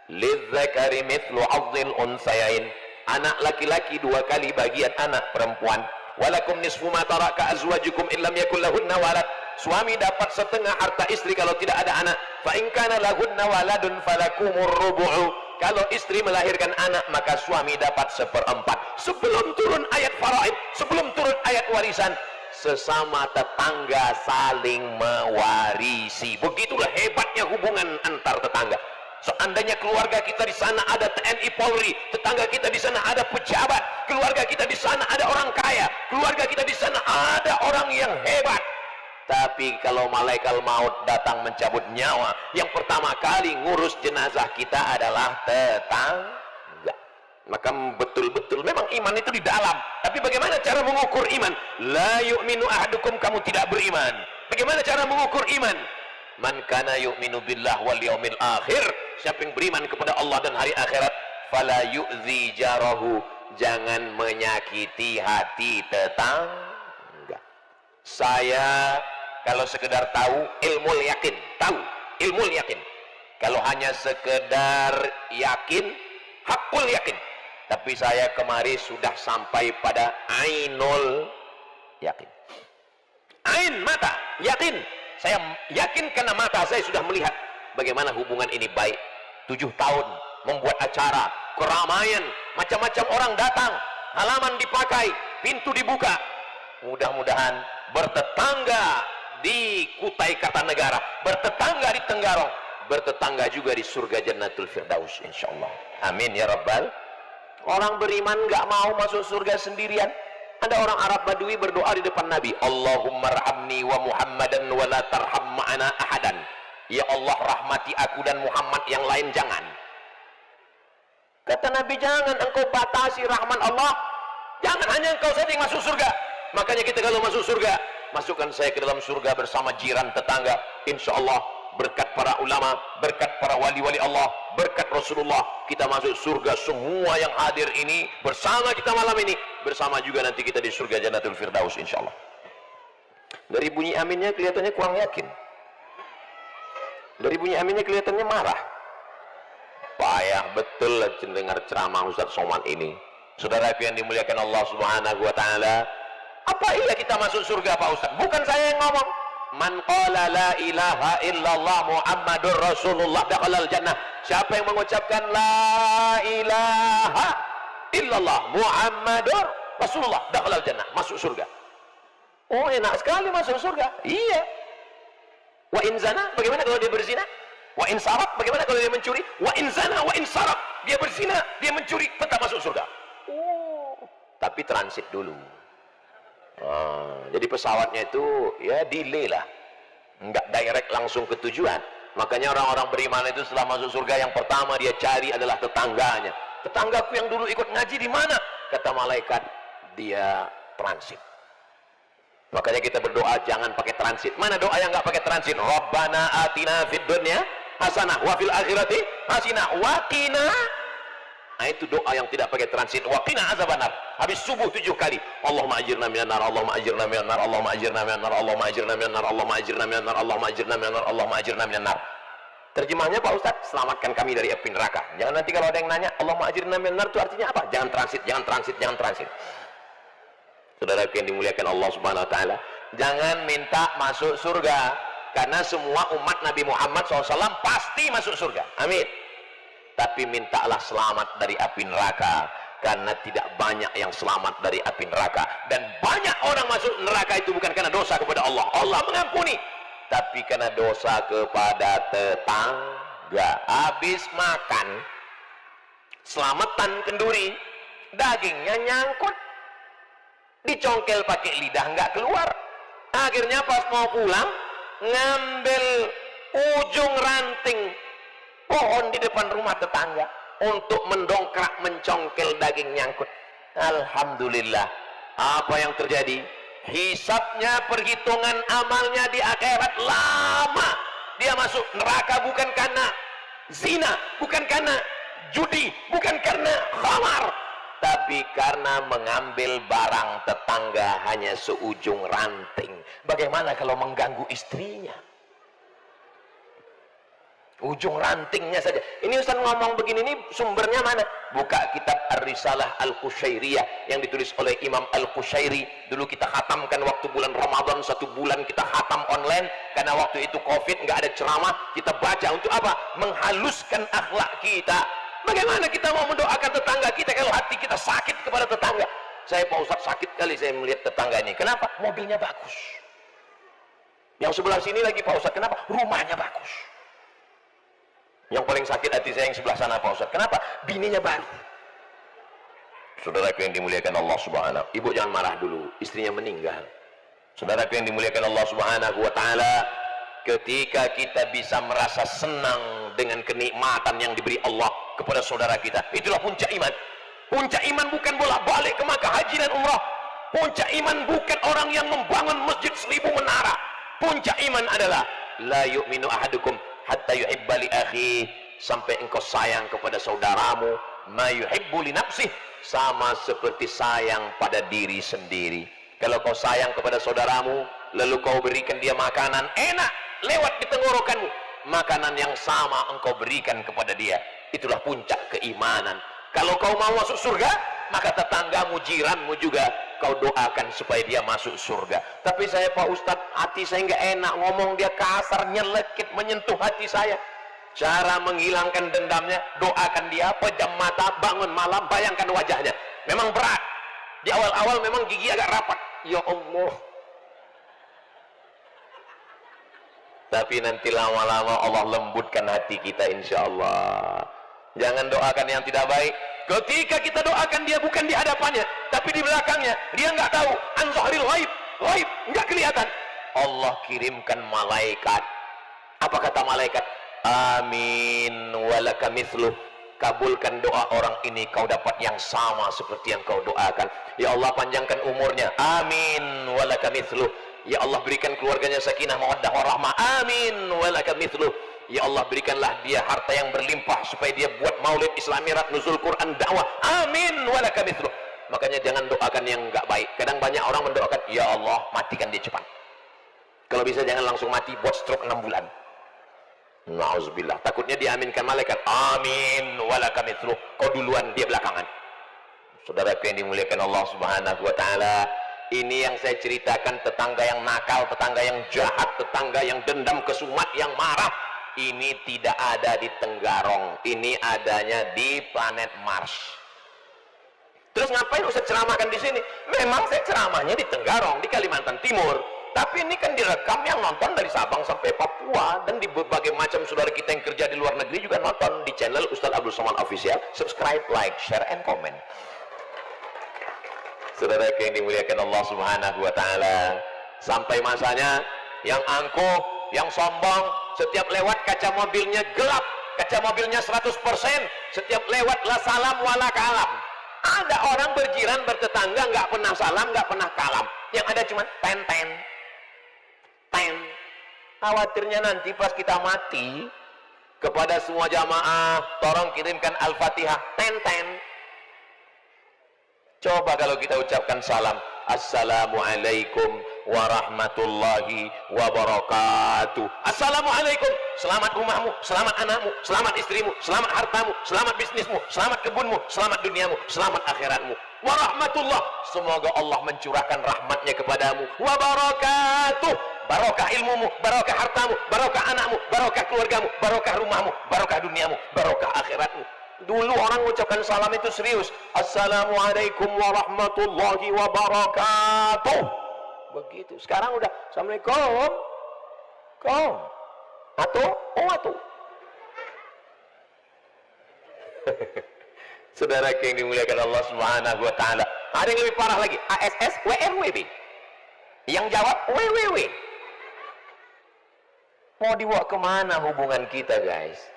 lidzakari mithlu hadzil unsayain, anak laki-laki 2 kali bagian anak perempuan, walakum nisfu ma taraka azwajukum illam yakul lahunna walad, suami dapat setengah harta istri kalau tidak ada anak. Fa in kana lahunna waladun falakumur rubu'u, kalau istri melahirkan anak maka suami dapat 1/4. Sebelum turun ayat faraid, sebelum turun ayat warisan, sesama tetangga saling mewarisi. Begitulah hebatnya hubungan antar tetangga. Seandainya keluarga kita di sana ada TNI Polri, tetangga kita di sana ada pejabat, keluarga kita di sana ada orang kaya, keluarga kita di sana ada orang yang hebat. Tapi kalau malaikat maut datang mencabut nyawa, yang pertama kali ngurus jenazah kita adalah tetangga. Maka betul-betul memang iman itu di dalam. Tapi bagaimana cara mengukur iman? La yu'minu ahadukum, kamu tidak beriman. Bagaimana cara mengukur iman? Man kana yu'minu billah wal yaumil akhir, siapa yang beriman kepada Allah dan hari akhirat, fala yu'zi jarahu, jangan menyakiti hati tetangga. Saya kalau sekedar tahu ilmu yakin, tahu ilmu yakin. Kalau hanya sekedar yakin, hakul yakin. Tapi saya kemari sudah sampai pada ainul yakin. Ain mata, yakin. Saya yakin karena mata saya sudah melihat bagaimana hubungan ini baik. 7 tahun membuat acara, keramaian, macam-macam orang datang, halaman dipakai, pintu dibuka. Mudah-mudahan bertetangga di Kutai Kartanegara, bertetangga di Tenggarong, bertetangga juga di surga Jannatul Firdaus insyaallah. Amin ya rabbal. Orang beriman nggak mau masuk surga sendirian. Ada orang Arab Badui berdoa di depan Nabi, Allahumma rahamni wa Muhammadan wa la tarham ma'ana ahadan. Ya Allah, rahmati aku dan Muhammad, yang lain jangan. Kata Nabi, jangan engkau batasi rahman Allah, jangan hanya engkau saja yang masuk surga. Makanya kita kalau masuk surga, masukkan saya ke dalam surga bersama jiran tetangga, insya Allah. Berkat para ulama, berkat para wali-wali Allah, berkat Rasulullah, kita masuk surga. Semua yang hadir ini bersama kita malam ini, bersama juga nanti kita di surga Jannatul Firdaus insyaallah. Dari bunyi aminnya kelihatannya kurang yakin. Dari bunyi aminnya kelihatannya marah. Payah betul dengar ceramah Ustaz Somad ini. Saudaraku yang dimuliakan Allah Subhanahu wa taala, apa iya kita masuk surga Pak Ustaz? Bukan saya yang ngomong. Man qala la ilaha illallah Muhammadur Rasulullah dakhalal jannah. Siapa yang mengucapkan la ilaha illallah Muhammadur Rasulullah dakhalal jannah, masuk surga. Oh, enak sekali masuk surga. Iya. Wa in zana, bagaimana kalau dia berzina? Wa in sarak, bagaimana kalau dia mencuri? Wa in zana wa in sarak, dia berzina, dia mencuri, tetap masuk surga. Oh, tapi transit dulu. Jadi pesawatnya itu ya delay lah, nggak direct langsung ke tujuan. Makanya orang-orang beriman itu setelah masuk surga, yang pertama dia cari adalah tetangganya. Tetanggaku yang dulu ikut ngaji di mana? Kata malaikat, dia transit. Makanya kita berdoa jangan pakai transit. Mana doa yang nggak pakai transit? Rabbana atina fid dunya hasanah wa fil akhirati hasanah wa qina Nah, itu doa yang tidak pakai transit. Wa qina azabannar. Habis subuh 7 kali. Allahumma ajirna minan nar, Allahumma ajirna minan nar, Allahumma ajirna minan nar, Allahumma ajirna minan nar, Allahumma ajirna minan nar, Allahumma ajirna minan nar, Allahumma ajirna minan nar. Terjemahnya Pak Ustadz, selamatkan kami dari api neraka. Jangan nanti kalau ada yang nanya, Allahumma ajirna minan nar itu artinya apa? Jangan transit, jangan transit, jangan transit. Saudara yang dimuliakan Allah Subhanahu wa taala, jangan minta masuk surga, karena semua umat Nabi Muhammad SAW pasti masuk surga. Amin. Tapi mintalah selamat dari api neraka, karena tidak banyak yang selamat dari api neraka. Dan banyak orang masuk neraka itu bukan karena dosa kepada Allah, Allah mengampuni, tapi karena dosa kepada tetangga. Habis makan selamatan kenduri, dagingnya nyangkut, dicongkel pakai lidah nggak keluar. Akhirnya pas mau pulang, ngambil ujung ranting pohon di depan rumah tetangga untuk mendongkrak mencongkel daging nyangkut. Alhamdulillah, apa yang terjadi? Hisabnya, perhitungan amalnya di akhirat lama. Dia masuk neraka bukan karena zina, bukan karena judi, bukan karena khamar, tapi karena mengambil barang tetangga hanya seujung ranting. Bagaimana kalau mengganggu istrinya? Ujung rantingnya saja. Ini Ustaz ngomong begini, ini sumbernya mana? Buka kitab Ar-Risalah Al-Qushairiyah yang ditulis oleh Imam Al-Qushairi. Dulu kita khatamkan waktu bulan Ramadan, 1 bulan kita khatam online, karena waktu itu Covid, nggak ada ceramah. Kita baca untuk apa? Menghaluskan akhlak kita. Bagaimana kita mau mendoakan tetangga kita kalau hati kita sakit kepada tetangga? Saya Pak Ustaz sakit kali saya melihat tetangga ini. Kenapa? Mobilnya bagus. Yang sebelah sini lagi Pak Ustaz, kenapa? Rumahnya bagus. Yang paling sakit hati saya yang sebelah sana Pak Ustaz. Kenapa? Bininya baru. Saudaraku yang dimuliakan Allah Subhanahu. Ibu jangan marah dulu, istrinya meninggal. Saudaraku yang dimuliakan Allah Subhanahu wa taala, ketika kita bisa merasa senang dengan kenikmatan yang diberi Allah kepada saudara kita, itulah puncak iman. Puncak iman bukan bolak-balik ke Makkah haji dan umrah. Puncak iman bukan orang yang membangun masjid 1000 menara. Puncak iman adalah la yu'minu ahadukum hatta yuhibba li akhi, sampai engkau sayang kepada saudaramu ma yuhibbu li nafsih, sama seperti sayang pada diri sendiri. Kalau kau sayang kepada saudaramu lalu kau berikan dia makanan enak lewat di tenggorokanmu, makanan yang sama engkau berikan kepada dia, itulah puncak keimanan. Kalau kau mau masuk surga, maka tetanggamu, jiranmu juga kau doakan supaya dia masuk surga. Tapi saya Pak Ustadz, hati saya nggak enak, ngomong dia kasar, nyelekit, menyentuh hati saya. Cara menghilangkan dendamnya, doakan dia, pejam mata, bangun malam, bayangkan wajahnya. Memang berat, di awal-awal memang gigi agak rapat. Ya Allah, tapi nanti lama-lama Allah lembutkan hati kita insya Allah. Jangan doakan yang tidak baik. Ketika kita doakan dia bukan di hadapannya, tapi di belakangnya, dia nggak tahu. An zahril ghaib, ghaib nggak kelihatan. Allah kirimkan malaikat. Apa kata malaikat? Amin walaka mithluh. Kabulkan doa orang ini, kau dapat yang sama seperti yang kau doakan. Ya Allah, panjangkan umurnya. Amin walaka mithluh. Ya Allah, berikan keluarganya sakinah mawaddah warahmah. Amin walaka mithluh. Ya Allah, berikanlah dia harta yang berlimpah supaya dia buat maulid Islamirat, nuzul Quran, dakwah. Amin walaka mithluh. Makanya jangan doakan yang enggak baik. Kadang banyak orang mendoakan, ya Allah, matikan dia cepat. Kalau bisa jangan langsung mati, buat stroke 6 bulan. Nauzubillah. Takutnya diaminkan malaikat. Amin walaka mithluh. Kau duluan, dia belakangan. Saudara yang dimuliakan Allah Subhanahu wa taala, ini yang saya ceritakan, tetangga yang nakal, tetangga yang jahat, tetangga yang dendam kesumat, yang marah. Ini tidak ada di Tenggarong, ini adanya di planet Mars. Terus ngapain Ustaz ceramahkan di sini? Memang saya ceramahnya di Tenggarong, di Kalimantan Timur. Tapi ini kan direkam, yang nonton dari Sabang sampai Papua, dan di berbagai macam saudara kita yang kerja di luar negeri juga nonton di channel Ustaz Abdul Somad Official. Subscribe, like, share, and comment. Saudara yang dimuliakan Allah Subhanahu wa taala, sampai masanya yang angkuh, yang sombong, setiap lewat kaca mobilnya gelap, kaca mobilnya 100%, setiap lewat la salam wala kalam. Ada orang berjiran bertetangga nggak pernah salam, nggak pernah kalam, yang ada cuma ten. Khawatirnya nanti pas kita mati, Kepada semua jamaah, tolong kirimkan Al-Fatihah. Ten. Coba kalau kita ucapkan salam, Assalamualaikum warahmatullahi wabarakatuh. Assalamualaikum, selamat rumahmu, selamat anakmu, selamat istrimu, selamat hartamu, selamat bisnismu, selamat kebunmu, selamat duniamu, selamat akhiratmu. Warahmatullah, semoga Allah mencurahkan rahmatnya kepadamu. Wabarakatuh, barokah ilmumu, barokah hartamu, barokah anakmu, barokah keluargamu, barokah rumahmu, barokah duniamu, barokah akhiratmu. Dulu orang mengucapkan salam itu serius. Assalamualaikum warahmatullahi wabarakatuh. Begitu. Sekarang udah Assalamualaikum. Atau. Saudara yang dimuliakan Allah Subhanahu wa taala. Ada yang lebih parah lagi. ASS WRWB. Yang jawab WWW. Mau dibawa kemana hubungan kita, guys?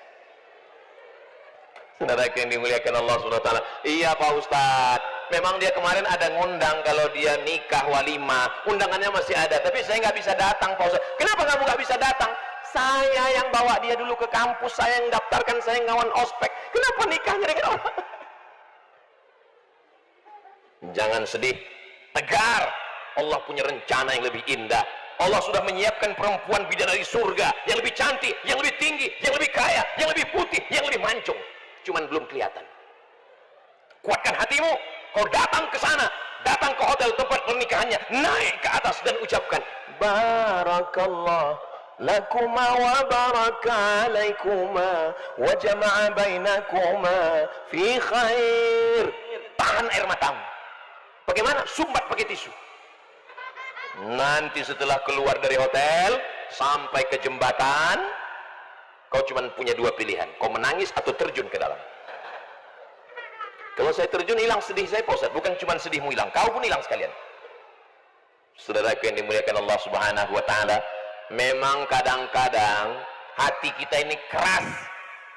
Saudara yang dimuliakan Allah Subhanahu wa taala. Iya Pak Ustadz, memang dia kemarin ada ngundang kalau dia nikah walimah, undangannya masih ada, tapi saya nggak bisa datang Pak Ustadz. Kenapa kamu nggak bisa datang? Saya yang bawa dia dulu ke kampus, saya yang daftarkan, saya yang ngawan ospek. Kenapa nikahnya dengan orang? Jangan sedih, tegar. Allah punya rencana yang lebih indah. Allah sudah menyiapkan perempuan bidadari surga yang lebih cantik, yang lebih tinggi, yang lebih kaya, yang lebih putih, yang lebih mancung. Cuman belum kelihatan. Kuatkan hatimu, kau datang ke sana, datang ke hotel tempat pernikahannya, naik ke atas dan ucapkan barakallah lakuma wa baraka alaikuma wa jama'a bainakuma fi khair. Tahan air matamu. Bagaimana? Sumbat pakai tisu. Nanti setelah keluar dari hotel sampai ke jembatan, kau cuma punya dua pilihan, kau menangis atau terjun ke dalam. Kalau saya terjun, hilang sedih saya Pak Ustadz. Bukan cuma sedihmu hilang, kau pun hilang sekalian. Saudaraku yang dimuliakan Allah Subhanahu wa taala, memang kadang-kadang hati kita ini keras.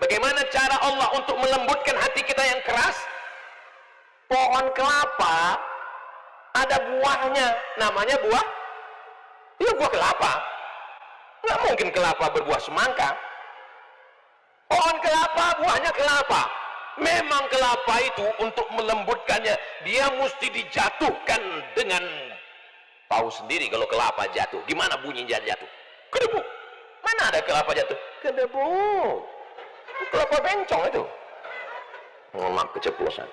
Bagaimana cara Allah untuk melembutkan hati kita yang keras? Pohon kelapa ada buahnya, namanya buah kelapa. Nggak mungkin kelapa berbuah semangka. Pohon kelapa, buahnya kelapa. Memang kelapa itu untuk melembutkannya, dia mesti dijatuhkan dengan, tahu sendiri kalau kelapa jatuh, gimana bunyinya jatuh? Kedebuk. Mana ada kelapa jatuh? Kedebuk. Kelapa bencong itu. Ngomong keceplosan.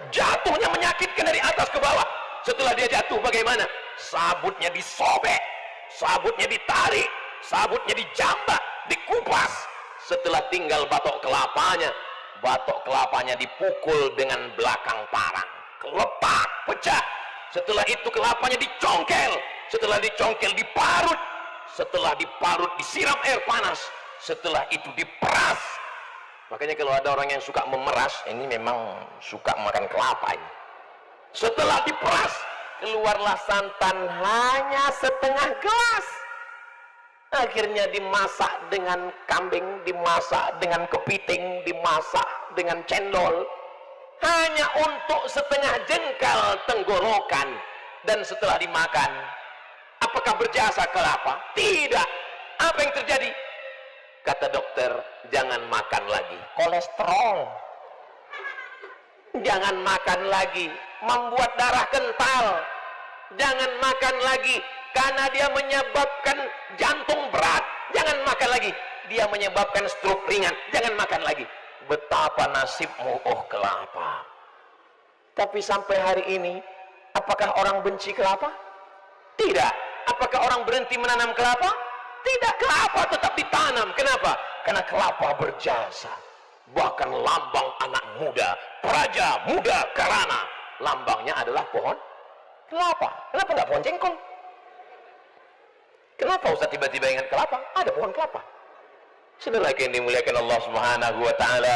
Jatuhnya menyakitkan dari atas ke bawah. Setelah dia jatuh bagaimana? Sabutnya disobek, sabutnya ditarik, sabutnya dijambak, dikupas. Setelah tinggal batok kelapanya dipukul dengan belakang parang, kelepak, pecah. Setelah itu kelapanya dicongkel, setelah dicongkel diparut, setelah diparut disiram air panas, setelah itu diperas. Makanya kalau ada orang yang suka memeras, ini memang suka makan kelapa ini. Setelah diperas, keluarlah santan hanya setengah gelas. Akhirnya dimasak dengan kambing, dimasak dengan kepiting, dimasak dengan cendol, hanya untuk setengah jengkal tenggorokan. Dan setelah dimakan, apakah berjasa kelapa? Tidak. Apa yang terjadi? Kata dokter, jangan makan lagi, kolesterol. Jangan makan lagi, membuat darah kental. Jangan makan lagi, karena dia menyebabkan jantung berat. Jangan makan lagi, dia menyebabkan stroke ringan. Jangan makan lagi. Betapa nasibmu, oh kelapa. Tapi sampai hari ini, apakah orang benci kelapa? Tidak. Apakah orang berhenti menanam kelapa? Tidak. Kelapa tetap ditanam. Kenapa? Karena kelapa berjasa. Bahkan lambang anak muda, praja muda karana, lambangnya adalah pohon kelapa. Kenapa nggak pohon jengkol? Kenapa Ustaz tiba-tiba ingat kelapa? Ada pohon kelapa. Saudara yang dimuliakan Allah Subhanahu wa taala,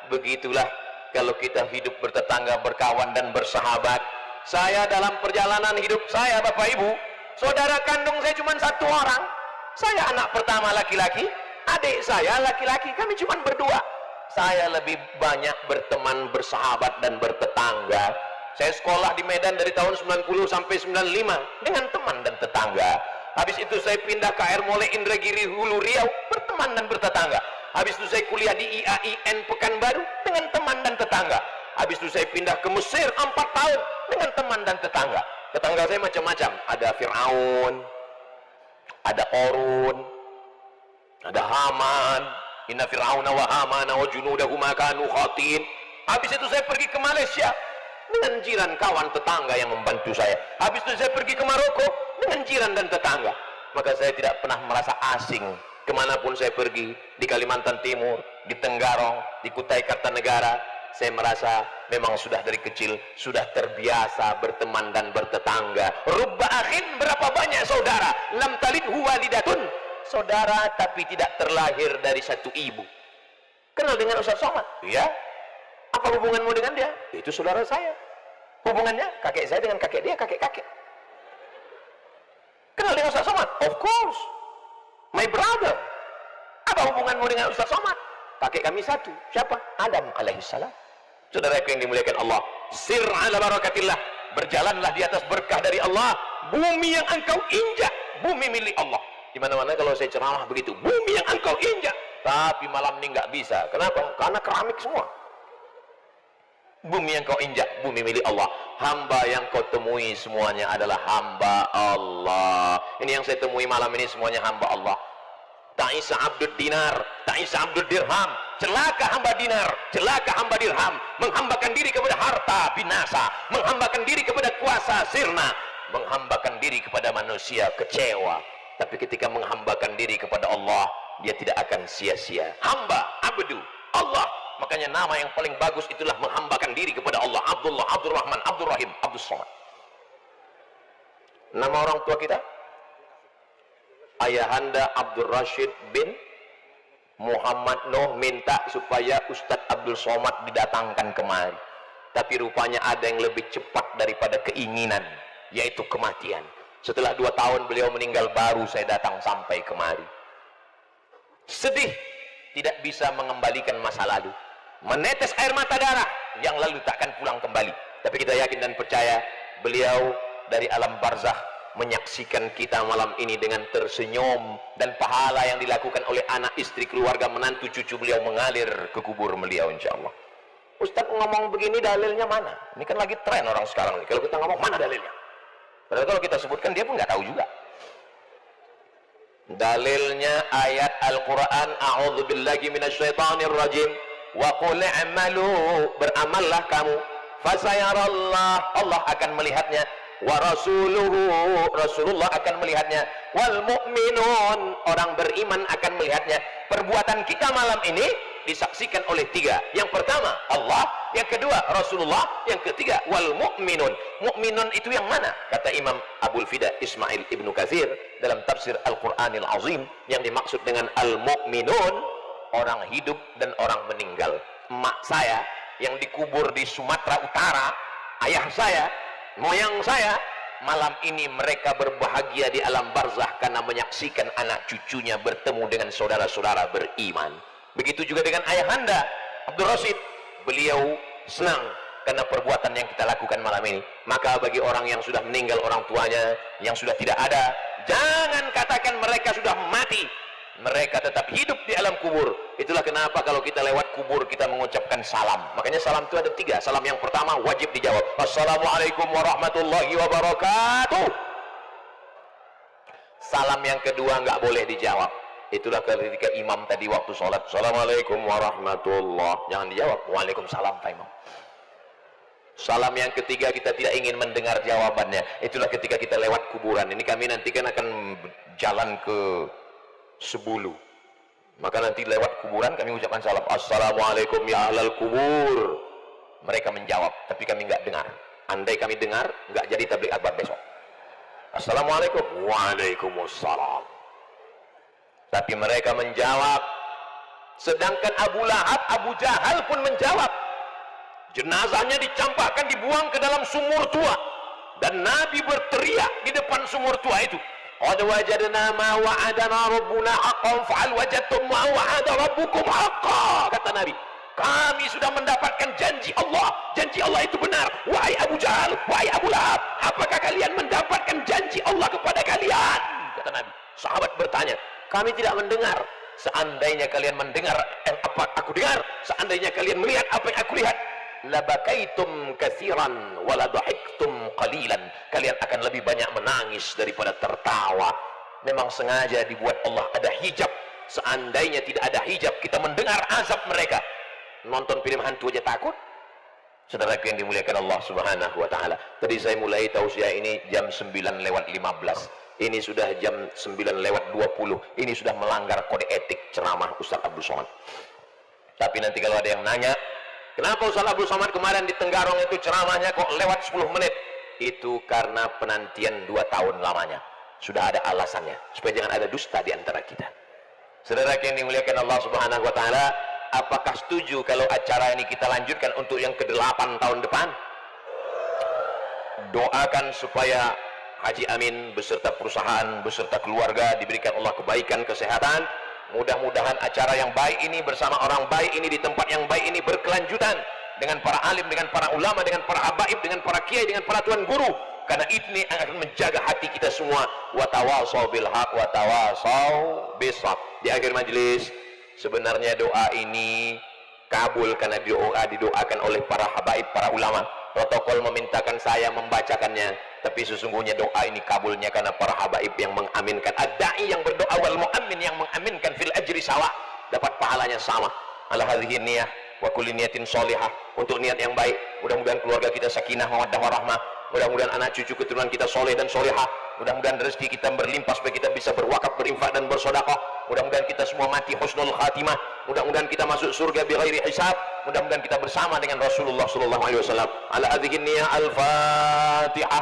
begitulah kalau kita hidup bertetangga, berkawan dan bersahabat. Saya dalam perjalanan hidup saya, Bapak Ibu, saudara kandung saya cuma satu orang. Saya anak pertama laki-laki, adik saya laki-laki, kami cuma berdua. Saya lebih banyak berteman, bersahabat dan bertetangga. Saya sekolah di Medan dari tahun 90 sampai 95 dengan teman dan tetangga. Habis itu saya pindah ke Air Mole, Indragiri, Hulu, Riau, berteman dan bertetangga. Habis itu saya kuliah di IAIN Pekanbaru dengan teman dan tetangga. Habis itu saya pindah ke Mesir 4 tahun dengan teman dan tetangga. Tetangga saya macam-macam, ada Fir'aun, ada Qarun, ada Haman, inna Fir'auna wa Hamana wa junudahuma kanu khatin. Habis itu saya pergi ke Malaysia dengan jiran kawan tetangga yang membantu saya. Habis itu saya pergi ke Maroko dengan jiran dan tetangga. Maka saya tidak pernah merasa asing kemanapun saya pergi, di Kalimantan Timur, di Tenggarong, di Kutai Kartanegara. Saya merasa memang sudah dari kecil sudah terbiasa berteman dan bertetangga. Rubba akhin, berapa banyak saudara, lam talidhu walidatun, saudara tapi tidak terlahir dari satu ibu. Kenal dengan Ustaz Somad? Ya. Apa hubunganmu dengan dia? Itu saudara saya. Hubungannya kakek saya dengan kakek dia, kakek-kakek. Kenal dengan Ustaz Somad? Of course, my brother. Apa hubunganmu dengan Ustaz Somad? Kakek kami satu. Siapa? Adam alaihissalam. Saudaraku yang dimuliakan Allah, sir ala barakatillah, berjalanlah di atas berkah dari Allah. Bumi yang engkau injak, bumi milik Allah. Di mana-mana kalau saya ceramah begitu, bumi yang engkau injak. Tapi malam ini nggak bisa. Kenapa? Karena keramik semua. Bumi yang kau injak, bumi milik Allah. Hamba yang kau temui semuanya adalah hamba Allah. Ini yang saya temui malam ini semuanya hamba Allah. Ta'isa abdud dinar, ta'isa abdud dirham. Celaka hamba dinar, celaka hamba dirham. Menghambakan diri kepada harta binasa, menghambakan diri kepada kuasa sirna, menghambakan diri kepada manusia kecewa. Tapi ketika menghambakan diri kepada Allah, dia tidak akan sia-sia. Hamba, abdu, Allah. Makanya nama yang paling bagus itulah menghambakan diri kepada Allah. Abdullah, Abdurrahman, Abdurrahim, Abdus Somad. Nama orang tua kita? Ayahanda Abdul Rashid bin Muhammad Nuh minta supaya Ustadz Abdul Somad didatangkan kemari. Tapi rupanya ada yang lebih cepat daripada keinginan, yaitu kematian. Setelah 2 tahun beliau meninggal, baru saya datang sampai kemari. Sedih, tidak bisa mengembalikan masa lalu. Menetes air mata darah yang lalu takkan pulang kembali. Tapi kita yakin dan percaya beliau dari alam barzakh menyaksikan kita malam ini dengan tersenyum, dan pahala yang dilakukan oleh anak, istri, keluarga, menantu, cucu beliau mengalir ke kubur beliau insyaallah. Ustaz ngomong begini dalilnya mana? Ini kan lagi tren orang sekarang nih. Kalau kita ngomong mana dalilnya? Padahal kalau kita sebutkan dia pun nggak tahu juga. Dalilnya ayat Al-Quran, a'udzubillahi minasyaitonirrajim, wa qul i'malu, beramallah kamu, fasayarallah, Allah akan melihatnya, wa rasuluhu, Rasulullah akan melihatnya, wal mu'minun, orang beriman akan melihatnya. Perbuatan kita malam ini disaksikan oleh 3. Yang pertama Allah, yang kedua Rasulullah, yang ketiga wal mu'minun. Mu'minun itu yang mana? Kata Imam Abul Fida Ismail Ibnu Katsir dalam tafsir Al-Qur'anil Azim, yang dimaksud dengan al-mu'minun orang hidup dan orang meninggal. Emak saya yang dikubur di Sumatera Utara, ayah saya, moyang saya, malam ini mereka berbahagia di alam barzakh karena menyaksikan anak cucunya bertemu dengan saudara-saudara beriman. Begitu juga dengan ayahanda Abdul Rashid, beliau senang karena perbuatan yang kita lakukan malam ini. Maka bagi orang yang sudah meninggal orang tuanya, yang sudah tidak ada, jangan katakan mereka sudah mati. Mereka tetap hidup di alam kubur. Itulah kenapa kalau kita lewat kubur kita mengucapkan salam. Makanya salam itu ada 3. Salam yang pertama wajib dijawab, assalamualaikum warahmatullahi wabarakatuh. Salam yang kedua nggak boleh dijawab. Itulah ketika imam tadi waktu sholat, assalamualaikum warahmatullahi, jangan dijawab, waalaikumsalam Pak Imam. Salam yang ketiga kita tidak ingin mendengar jawabannya. Itulah ketika kita lewat kuburan. Ini kami nanti kan akan jalan ke Sebulu, maka nanti lewat kuburan kami ucapkan salam, assalamualaikum ya ahlal kubur. Mereka menjawab, tapi kami nggak dengar. Andai kami dengar, nggak jadi tabligh akbar besok. Assalamualaikum, waalaikumsalam. Tapi mereka menjawab. Sedangkan Abu Lahab, Abu Jahal pun menjawab. Jenazahnya dicampakkan, dibuang ke dalam sumur tua, dan Nabi berteriak di depan sumur tua itu, qad wajadna ma wa'adana rabbuna haqqan fa'al wajadtum ma wa'ada rabbukum haqqan. Kata Nabi, kami sudah mendapatkan janji Allah. Janji Allah itu benar. Wahai Abu Jahal, wahai Abu Lahab, apakah kalian mendapatkan janji Allah kepada kalian? Kata Nabi. Sahabat bertanya, kami tidak mendengar. seandainya kalian mendengar apa aku dengar, seandainya kalian melihat apa yang aku lihat, labakaitum katsiran wala dhahiktum qalilan, kalian akan lebih banyak menangis daripada tertawa. Memang sengaja dibuat Allah ada hijab. Seandainya tidak ada hijab, kita mendengar azab mereka. Nonton film hantu aja takut. Saudara yang dimuliakan Allah Subhanahu wa taala. Tadi saya mulai tausiah ini jam 9:15. Ini sudah jam 9:20. Ini sudah melanggar kode etik ceramah Ustaz Abdul Somad. Tapi nanti kalau ada yang nanya, kenapa Ustaz Abdul Somad kemarin di Tenggarong itu ceramahnya kok lewat 10 menit? Itu karena penantian 2 tahun lamanya. Sudah ada alasannya, supaya jangan ada dusta di antara kita. Saudara yang dimuliakan Allah Subhanahu wa taala, apakah setuju kalau acara ini kita lanjutkan untuk yang ke-8 tahun depan? Doakan supaya Haji Amin beserta perusahaan, beserta keluarga diberikan Allah kebaikan, kesehatan. Mudah-mudahan acara yang baik ini bersama orang baik ini di tempat yang baik ini berkelanjutan dengan para alim, dengan para ulama, dengan para habaib, dengan para kiai, dengan para tuan guru. Karena ini akan menjaga hati kita semua. Wa tawasau bil haq wa tawasau bis sabr. Di akhir majelis, sebenarnya doa ini kabul karena didoakan oleh para habaib, para ulama. Protokol memintakan saya membacakannya, tapi sesungguhnya doa ini kabulnya karena para habaib yang mengaminkan. Ad-da'i yang berdoa wal mu'amin yang mengaminkan fil ajri sawa, dapat pahalanya sama. Ala hadhihi niyah wa kulli niyatin sholihah, untuk niat yang baik. Mudah-mudahan keluarga kita sakinah mawaddah warahmah. Mudah-mudahan anak cucu keturunan kita soleh dan solehah. Mudah-mudahan rezeki kita berlimpah supaya kita bisa berwakaf, berinfak dan bersedekah. Mudah-mudahan kita semua mati husnul khatimah. Mudah-mudahan kita masuk surga bighairi hisab. Mudah-mudahan kita bersama dengan Rasulullah sallallahu alaihi wasallam. Ala hadhihi niyah al-Fatihah.